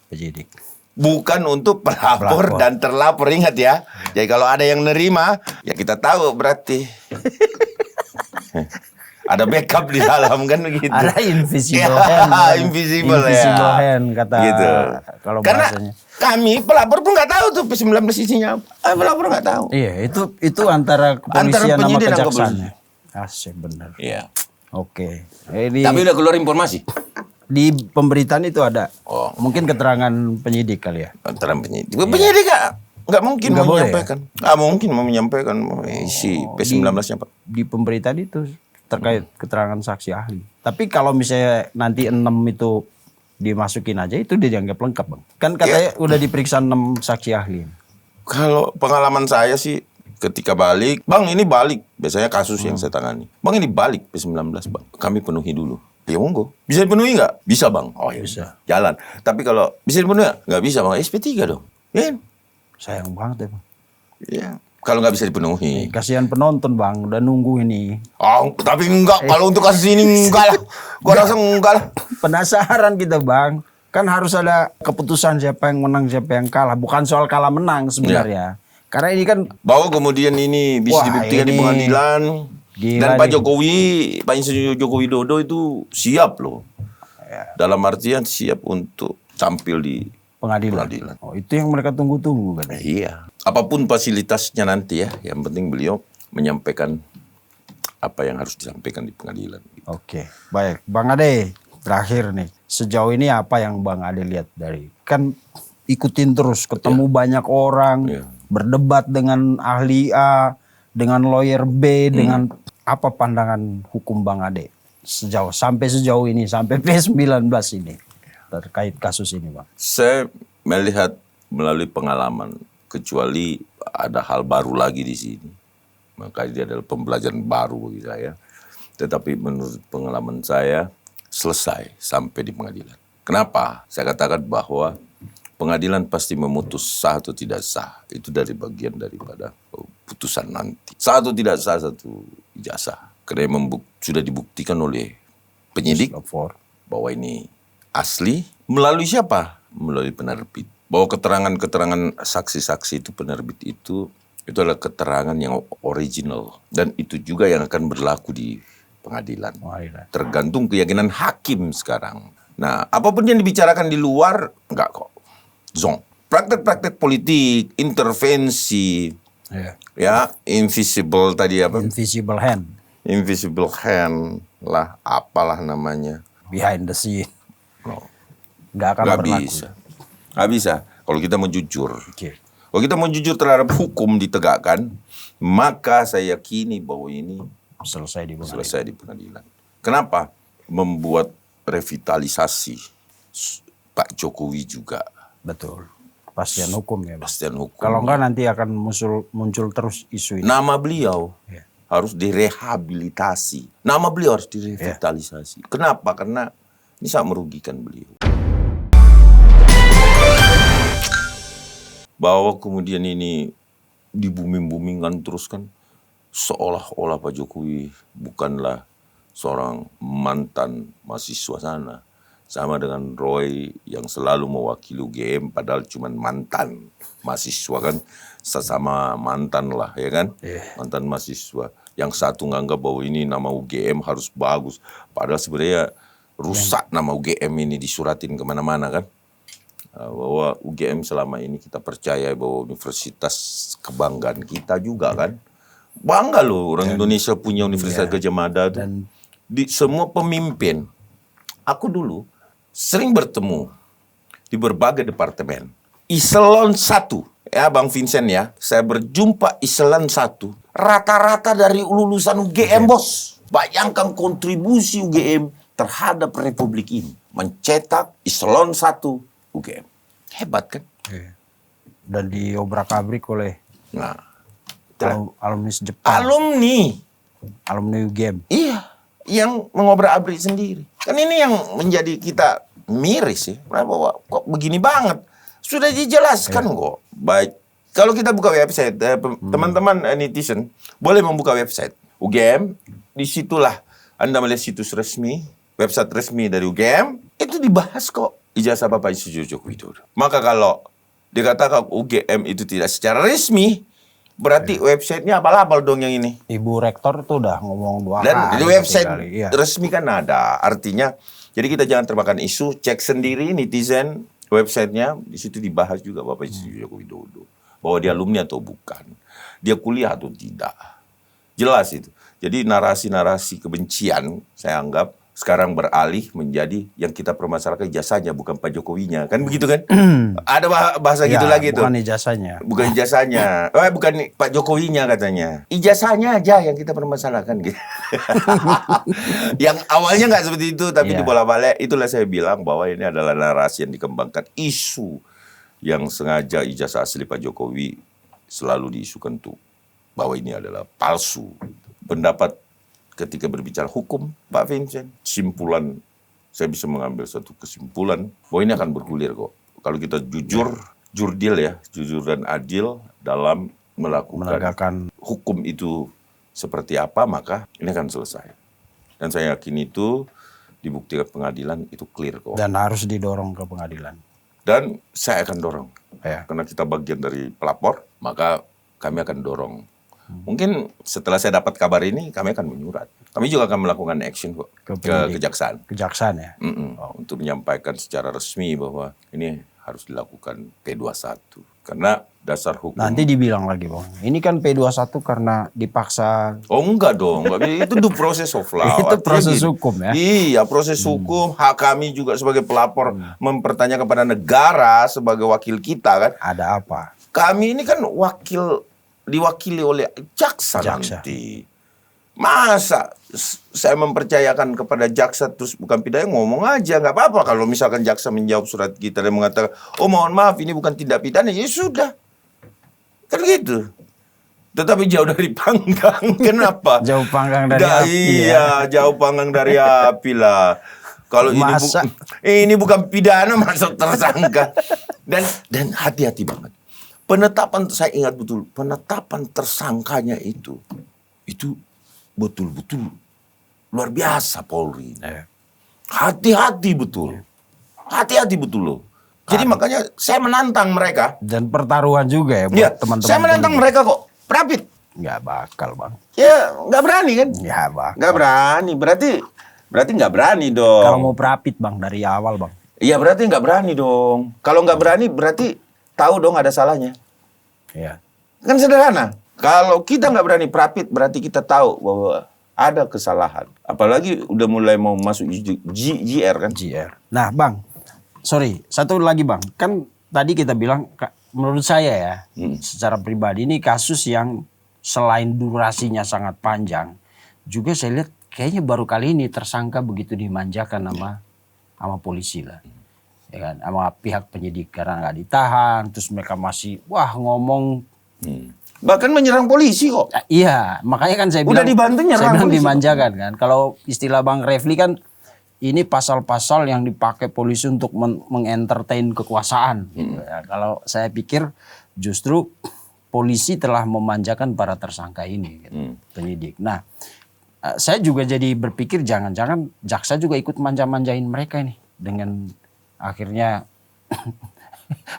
Penyidik. bukan untuk pelapor dan terlapor, ingat ya. Jadi kalau ada yang nerima, ya kita tahu berarti ada backup di dalam kan begitu. Ada invisible Ya, hand. invisible Invisible ya. hand kata Gitu. kalau Karena bahasanya. kami pelapor pun nggak tahu tuh P19 isinya apa. Pelapor nggak tahu. Iya, itu antara kepolisian sama penyidik dan kejaksaan. kepolisian. Asik benar. Iya. Oke. Ini Tapi udah keluar informasi. di pemberitaan itu ada. Oh. Mungkin keterangan penyidik kali ya. Antara penyidik. Penyidik nggak mungkin Nggak mau boleh menyampaikan. Nggak mungkin mau menyampaikan isi P19-nya, Pak. Di pemberitaan itu terkait keterangan saksi ahli. Tapi kalau misalnya nanti 6 itu dimasukin aja itu dia dianggap lengkap, Bang. Kan katanya udah diperiksa 6 saksi ahli. Kalau pengalaman saya sih ketika balik, Bang ini balik. Biasanya kasus yang saya tangani. Bang ini balik P19, Bang. Kami penuhi dulu. Ya monggo. Bisa dipenuhi nggak? Bisa, Bang. Oh ya bisa. Jalan. Tapi kalau bisa dipenuhi nggak bisa, Bang. SP3 dong. Ya. Sayang banget ya, Bang. Ya. Kalau nggak bisa dipenuhi. Kasihan penonton, Bang, udah nunggu ini. Oh, tapi enggak. Kalau untuk kasus ini enggak lah. Gua rasa enggak lah. Penasaran kita, Bang. Kan harus ada keputusan siapa yang menang, siapa yang kalah. Bukan soal kalah menang sebenarnya. Karena ini kan Bahwa kemudian ini bisa Wah, dibuktikan di ini pengadilan. gila Dan Pak nih. Jokowi, Pak Insinyur Joko Widodo itu siap loh. Dalam artian siap untuk tampil di pengadilan. Oh, itu yang mereka tunggu-tunggu kan. Iya. Apapun fasilitasnya nanti ya, yang penting beliau menyampaikan apa yang harus disampaikan di pengadilan. Oke, baik. Bang Ade, terakhir nih. Sejauh ini apa yang Bang Ade lihat dari... Kan ikutin terus, ketemu banyak orang, Iya. berdebat dengan ahli A, dengan lawyer B, dengan apa pandangan hukum Bang Ade sampai sejauh ini, sampai P19 ini terkait kasus ini, Bang? Saya melihat melalui pengalaman, kecuali ada hal baru lagi di sini. Maka dia adalah pembelajaran baru bagi saya. Tetapi menurut pengalaman saya, selesai sampai di pengadilan. Kenapa? Saya katakan bahwa pengadilan pasti memutus sah atau tidak sah. Itu dari bagian daripada putusan nanti. Sah atau tidak sah satu ijazah. Karena sudah dibuktikan oleh penyidik bahwa ini asli. Melalui siapa? Melalui penerbit. Bahwa keterangan-keterangan saksi-saksi itu penerbit itu adalah keterangan yang original. Dan itu juga yang akan berlaku di pengadilan. Tergantung keyakinan hakim sekarang. Nah, apapun yang dibicarakan di luar, enggak kok. Zong. Praktek-praktek politik, intervensi, ya, invisible tadi apa? Invisible hand. Invisible hand lah, apalah namanya. Behind the scene. No. Nggak akan Nggak berlaku. bisa. Nggak bisa. Kalau kita mau jujur. Oke. Kalau kita mau jujur terhadap hukum ditegakkan, maka saya yakini bahwa ini Selesai di pengadilan. selesai di pengadilan. Kenapa? Membuat revitalisasi Pak Jokowi juga. Betul. Kepastian hukum ya, Bang. Kepastian hukum. Kalau enggak nanti akan muncul terus isu ini. Nama beliau Ya. harus direhabilitasi. Nama beliau harus direvitalisasi. Kenapa? Karena ini sangat merugikan beliau. Bahwa kemudian ini dibuming-bumingkan terus kan, seolah-olah Pak Jokowi bukanlah seorang mantan mahasiswa sana. Sama dengan Roy yang selalu mewakili UGM padahal cuma mantan mahasiswa kan. Sesama mantan lah ya kan. Mantan mahasiswa. Yang satu nganggap bahwa ini nama UGM harus bagus. Padahal sebenarnya rusak nama UGM ini disuratin kemana-mana kan. Bahwa UGM selama ini kita percaya bahwa universitas kebanggaan kita juga kan. Bangga loh orang Indonesia punya Universitas Gadjah Mada tuh. Dan Di semua pemimpin. Aku dulu sering bertemu di berbagai departemen. Eselon 1, ya Bang Vincent ya, saya berjumpa Eselon 1, rata-rata dari lulusan UGM bos. Bayangkan kontribusi UGM terhadap Republik ini. Mencetak Eselon 1 UGM. Hebat kan? dan diobrak-abrik oleh Nah, alumni Jepang, alumni UGM. Iya, yang mengobrak-abrik sendiri. Kan ini yang menjadi kita miris ya. Bahwa kok begini banget. Sudah dijelaskan kok. Baik. Kalau kita buka website, teman-teman netizen boleh membuka website UGM. Disitulah Anda melihat situs resmi, website resmi dari UGM. Itu dibahas kok ijazah Bapak Susilo Joko Widodo. Maka kalau dikatakan UGM itu tidak secara resmi, berarti websitenya abal-abal dong yang ini. Ibu Rektor tuh udah ngomong 2 Dan kali. di website Iya. resmi kan ada. Artinya, jadi kita jangan termakan isu, cek sendiri netizen websitenya, di situ dibahas juga Bapak Susilo Joko Widodo. Bahwa dia alumni atau bukan. Dia kuliah atau tidak. Jelas itu. Jadi narasi-narasi kebencian, saya anggap, sekarang beralih menjadi yang kita permasalahkan ijazahnya, bukan Pak Jokowinya. Kan begitu kan? Ada bahasa gitu lagi tuh. Bukan ijazahnya. Bukan ijazahnya. Bukan Pak Jokowinya katanya. Ijazahnya aja yang kita permasalahkan gitu. Yang awalnya nggak seperti itu, tapi dibolak-balik. Itulah saya bilang bahwa ini adalah narasi yang dikembangkan. Isu yang sengaja ijazah asli Pak Jokowi selalu diisukan tuh bahwa ini adalah palsu. Pendapat ketika berbicara hukum, Pak Vincent, simpulan, saya bisa mengambil satu kesimpulan bahwa ini akan bergulir kok. Kalau kita jujur dan adil dalam menegakkan hukum itu seperti apa, maka ini akan selesai. Dan saya yakin itu dibuktikan pengadilan itu clear kok. Dan harus didorong ke pengadilan. Dan saya akan dorong. Ya. Karena kita bagian dari pelapor, maka kami akan dorong. Mungkin setelah saya dapat kabar ini, kami akan menyurat. Kami juga akan melakukan action kok ke kejaksaan. Kejaksaan ya? Untuk menyampaikan secara resmi bahwa ini harus dilakukan P21. Karena dasar hukum. Nanti dibilang lagi Bang, ini kan P21 karena dipaksa. Oh enggak dong, itu due process of law. Itu proses hukum ya? Iya, proses hukum. Hak kami juga sebagai pelapor mempertanyakan kepada negara sebagai wakil kita kan. Ada apa? Kami ini kan diwakili oleh jaksa. Nanti. Masa saya mempercayakan kepada jaksa terus bukan pidana, ngomong aja nggak apa-apa. Kalau misalkan jaksa menjawab surat kita dan mengatakan, oh mohon maaf ini bukan tindak pidana, ya sudah. Kan gitu. Tetapi jauh dari panggang. Kenapa? Jauh panggang dari api. Iya, jauh panggang dari api lah. Kalau ini bukan pidana masuk tersangka. Dan hati-hati banget. Penetapan, saya ingat betul, penetapan tersangkanya itu betul-betul luar biasa Polri. Hati-hati betul. Hati-hati betul loh. Jadi makanya saya menantang mereka. Dan pertaruhan juga ya buat teman-teman. Saya menantang mereka kok. Prapit. Nggak bakal Bang. Ya nggak berani kan? Nggak bakal. Nggak berani. Berarti nggak berani dong. Kalau mau Prapit Bang dari awal Bang. Iya berarti nggak berani dong. Kalau nggak berani berarti tahu dong ada salahnya. Iya. Kan sederhana. Kalau kita nggak berani Prapit, berarti kita tahu bahwa ada kesalahan. Apalagi udah mulai mau masuk GR kan? GR. Nah Bang, sorry, satu lagi Bang. Kan tadi kita bilang, menurut saya ya, secara pribadi ini kasus yang selain durasinya sangat panjang, juga saya lihat kayaknya baru kali ini tersangka begitu dimanjakan sama polisi lah. Ya kan, sama pihak penyidik karena nggak ditahan, terus mereka masih ngomong. Bahkan menyerang polisi kok. Iya, makanya kan saya bilang, udah dibantu nyerang saya bilang polisi dimanjakan kan. Kalau istilah Bang Refli kan, ini pasal-pasal yang dipakai polisi untuk mengentertain kekuasaan. Ya, kalau saya pikir justru polisi telah memanjakan para tersangka ini, gitu, penyidik. Nah, saya juga jadi berpikir jangan-jangan jaksa juga ikut manja-manjain mereka ini dengan akhirnya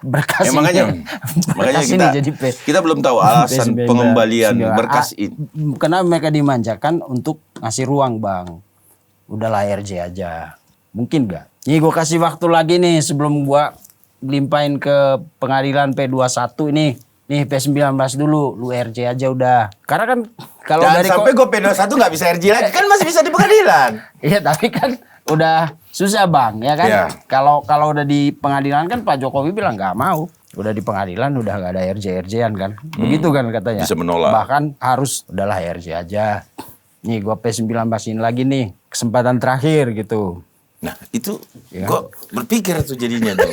berkas makanya kita belum tahu alasan pengembalian berkas ini. Karena mereka dimanjakan untuk ngasih ruang Bang. Udahlah RJ aja. Mungkin gak? Nih gue kasih waktu lagi nih sebelum gue limpahin ke pengadilan P21 ini. Nih P19 dulu, lu RJ aja udah. Karena kan kalau dari sampai gue P21 nggak bisa RJ lagi, kan masih bisa di pengadilan. Iya tapi kan udah susah Bang, ya kan? Ya. Kalau udah di pengadilan kan Pak Jokowi bilang nggak mau. Udah di pengadilan udah nggak ada RJ-RJ-an kan. Begitu kan katanya. Bisa menolak. Bahkan harus udahlah RJ aja. Nih gue P19-in lagi nih, kesempatan terakhir gitu. Nah itu gue berpikir tuh jadinya tuh.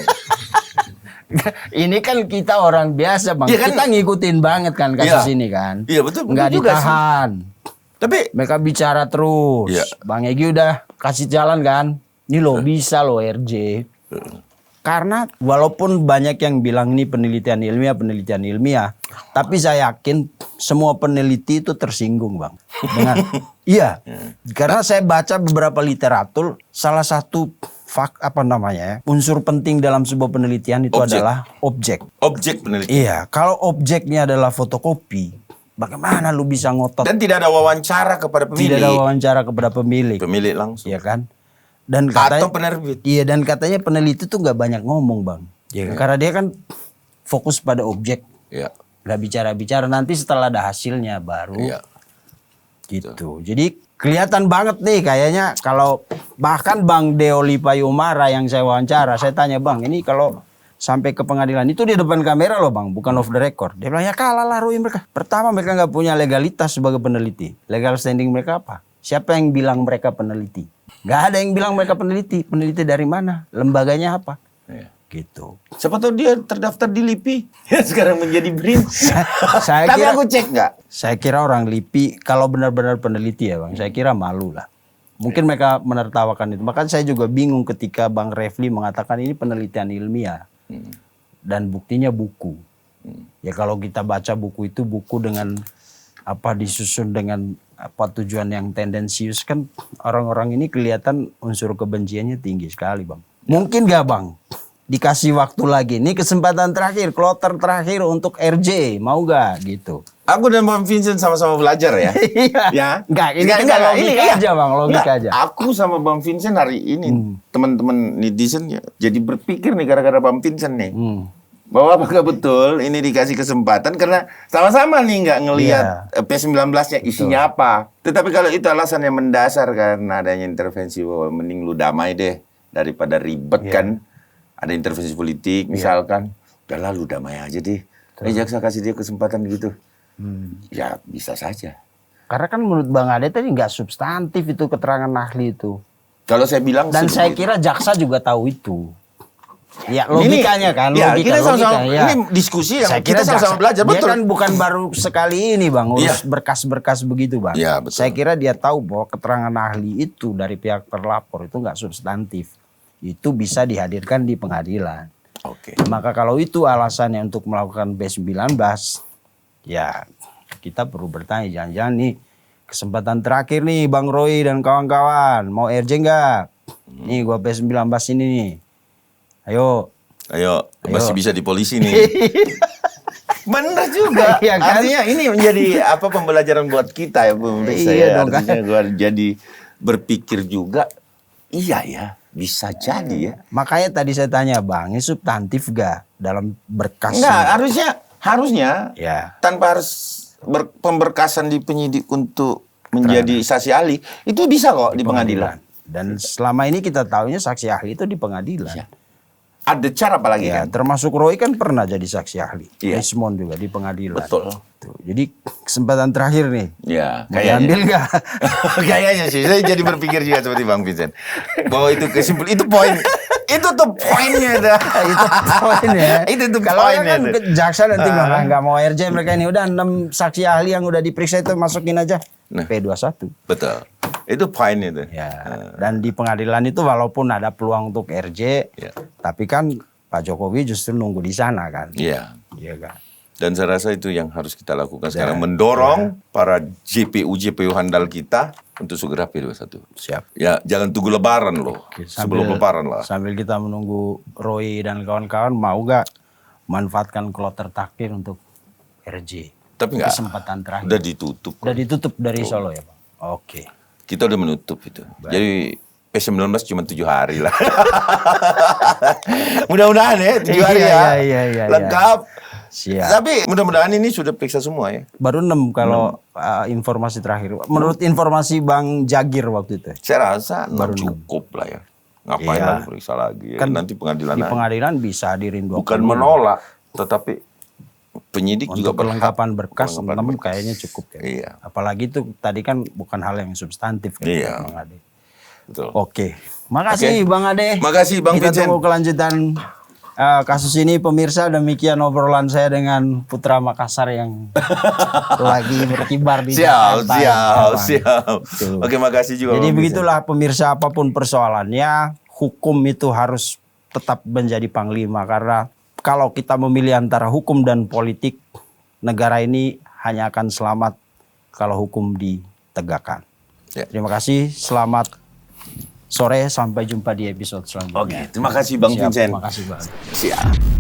Ini kan kita orang biasa Bang, ya kan? Kita ngikutin banget kan kasus ini kan. Iya betul. Nggak ditahan. Tapi mereka bicara terus. Ya. Bang Egy udah kasih jalan kan. Ini lo bisa lo RJ. Karena walaupun banyak yang bilang ini penelitian ilmiah, tapi saya yakin semua peneliti itu tersinggung Bang. Dengan iya. Karena saya baca beberapa literatur, salah satu unsur penting dalam sebuah penelitian itu Objek. adalah objek. Objek penelitian. Iya, kalau objeknya adalah fotokopi, bagaimana lu bisa ngotot? Dan tidak ada wawancara kepada pemilik. Tidak ada wawancara kepada pemilik, Pemilik langsung. iya kan? Dan katanya, Atau penerbit. iya, dan katanya peneliti tuh nggak banyak ngomong, Bang. Iya. Karena dia kan fokus pada objek, Iya. nggak bicara-bicara. Nanti setelah ada hasilnya baru Iya. gitu. Jadi kelihatan banget nih kayaknya kalau bahkan Bang Deoli Payumara yang saya wawancara, saya tanya, Bang, ini kalau sampai ke pengadilan itu di depan kamera loh, Bang, bukan off the record. Dia bilang, ya kalah lah Roy mereka. Pertama, mereka nggak punya legalitas sebagai peneliti. Legal standing mereka apa? Siapa yang bilang mereka peneliti? Nggak ada yang bilang mereka peneliti. Peneliti dari mana? Lembaganya apa? Iya. Gitu. Siapa tahu dia terdaftar di LIPI. Sekarang menjadi BRIN. Saya Tapi kira- aku cek nggak? Saya kira orang LIPI kalau benar-benar peneliti ya, Bang, saya kira malu lah. Mungkin mereka menertawakan itu. Makanya saya juga bingung ketika Bang Refli mengatakan ini penelitian ilmiah. Dan buktinya buku. Ya kalau kita baca buku itu, buku dengan disusun dengan tujuan yang tendensius, kan orang-orang ini kelihatan unsur kebenciannya tinggi sekali, Bang. Mungkin gak, Bang, dikasih waktu lagi, ini kesempatan terakhir, kloter terakhir untuk RJ, mau gak gitu? Aku dan Bang Vincent sama-sama belajar ya. Iya. Ya. Enggak, ini kita logika aja, Bang, logika Enggak, aja. Aku sama Bang Vincent hari ini teman-teman netizen ya jadi berpikir nih gara-gara Bang Vincent nih. Bahwa apakah betul ini dikasih kesempatan karena sama-sama nih nggak ngelihat P19-nya isinya apa. Tetapi kalau itu alasan yang mendasar karena adanya intervensi bahwa mending lu damai deh daripada ribet kan. Ada intervensi politik misalkan. Udahlah lu damai aja deh. Jaksa kasih dia kesempatan gitu. Ya bisa saja. Karena kan menurut Bang Ade tadi nggak substantif itu keterangan ahli itu. Kalau saya bilang Dan saya kira jaksa juga tahu itu. Ya logikanya kan, ya, logika, kita sama-sama, logika, ya. ini diskusi yang Saya kita kira sama-sama belajar, dia betul. kan bukan baru sekali ini, Bang, urus Iya. berkas-berkas begitu, Bang. Iya, betul. Saya kira dia tahu bahwa keterangan ahli itu dari pihak terlapor itu nggak substantif. Itu bisa dihadirkan di pengadilan. Oke. Maka kalau itu alasannya untuk melakukan B19, ya kita perlu bertanya, jangan-jangan nih kesempatan terakhir nih Bang Roy dan kawan-kawan, mau RJ nggak? Nih gua B19 ini nih. Ayo. Masih bisa di polisi nih. Benar juga. Iya kan? Artinya ini menjadi pembelajaran buat kita ya, pemirsa Iya ya. dong, kan? Artinya gua jadi berpikir juga, iya ya, bisa jadi ya. Makanya tadi saya tanya, Bang, ini substantif gak dalam berkas? Enggak, harusnya Ya. tanpa harus pemberkasan di penyidik untuk menjadi saksi ahli, itu bisa kok di pengadilan. Dan selama ini kita tahunya saksi ahli itu di pengadilan. Iya. Ada cara apa lagi Ya, kan? termasuk Roy kan pernah jadi saksi ahli. Iya. Desmond juga di pengadilan. Betul. Tuh, jadi kesempatan terakhir nih. Ya, Mau diambil gak? Kayaknya sih, saya jadi berpikir juga seperti Bang Vincent. Bahwa itu itu poin. Itu tuh poinnya dah. Itu poinnya. Itu tuh Kalau poinnya kan tuh. jaksa nanti bilang, "Ah, nggak mau RJ mereka ini udah 6 saksi ahli yang udah diperiksa itu masukin aja Nah. P21." Betul. Itu poinnya tuh. Ya. Dan di pengadilan itu walaupun ada peluang untuk RJ, Ya. tapi kan Pak Jokowi justru nunggu di sana kan. Iya. Iya kan. Dan saya rasa itu yang harus kita lakukan sekarang. Mendorong para JPU handal kita untuk segera P21. Siap. Ya, jangan tunggu lebaran loh. Sebelum lebaran lah. Sambil kita menunggu Roy dan kawan-kawan, mau gak manfaatkan kloter takdir untuk RJ? Tapi enggak. Kesempatan terakhir. Udah ditutup. Udah ditutup dari Solo ya, Pak? Oke. Kita udah menutup itu. Jadi P19 cuma 7 hari lah. Mudah-mudahan ya 7 hari ya. Iya. Lengkap. Siap. Tapi mudah-mudahan ini sudah periksa semua ya. Baru 6 kalau informasi terakhir. Menurut informasi Bang Jagir waktu itu. Saya rasa cukup lah ya. Ngapain Iya. lagi periksa lagi ya. Kan Nanti pengadilan Di aja. pengadilan bisa hadirin 20. Bukan menolak, tetapi penyidik juga Untuk kelengkapan berhak. berkas Kelengkapan 6 berkas. kayaknya cukup ya. Iya. Apalagi itu tadi kan bukan hal yang substantif kan. Iya. Bang Ade. Betul. Oke. Makasih Oke. Bang Ade. Makasih, Bang Kita Vincent. tunggu kelanjutan kasus ini, pemirsa. Demikian obrolan saya dengan Putra Makassar yang lagi berkibar di Jakarta. Siap. Betul. Oke, makasih juga. Jadi Bang begitulah pemirsa, apapun persoalannya, hukum itu harus tetap menjadi panglima. Karena kalau kita memilih antara hukum dan politik, negara ini hanya akan selamat kalau hukum ditegakkan. Ya. Terima kasih, selamat sore. Sampai jumpa di episode selanjutnya. Oke, terima kasih Bang Siap, Vincent. terima kasih Bang. Siap.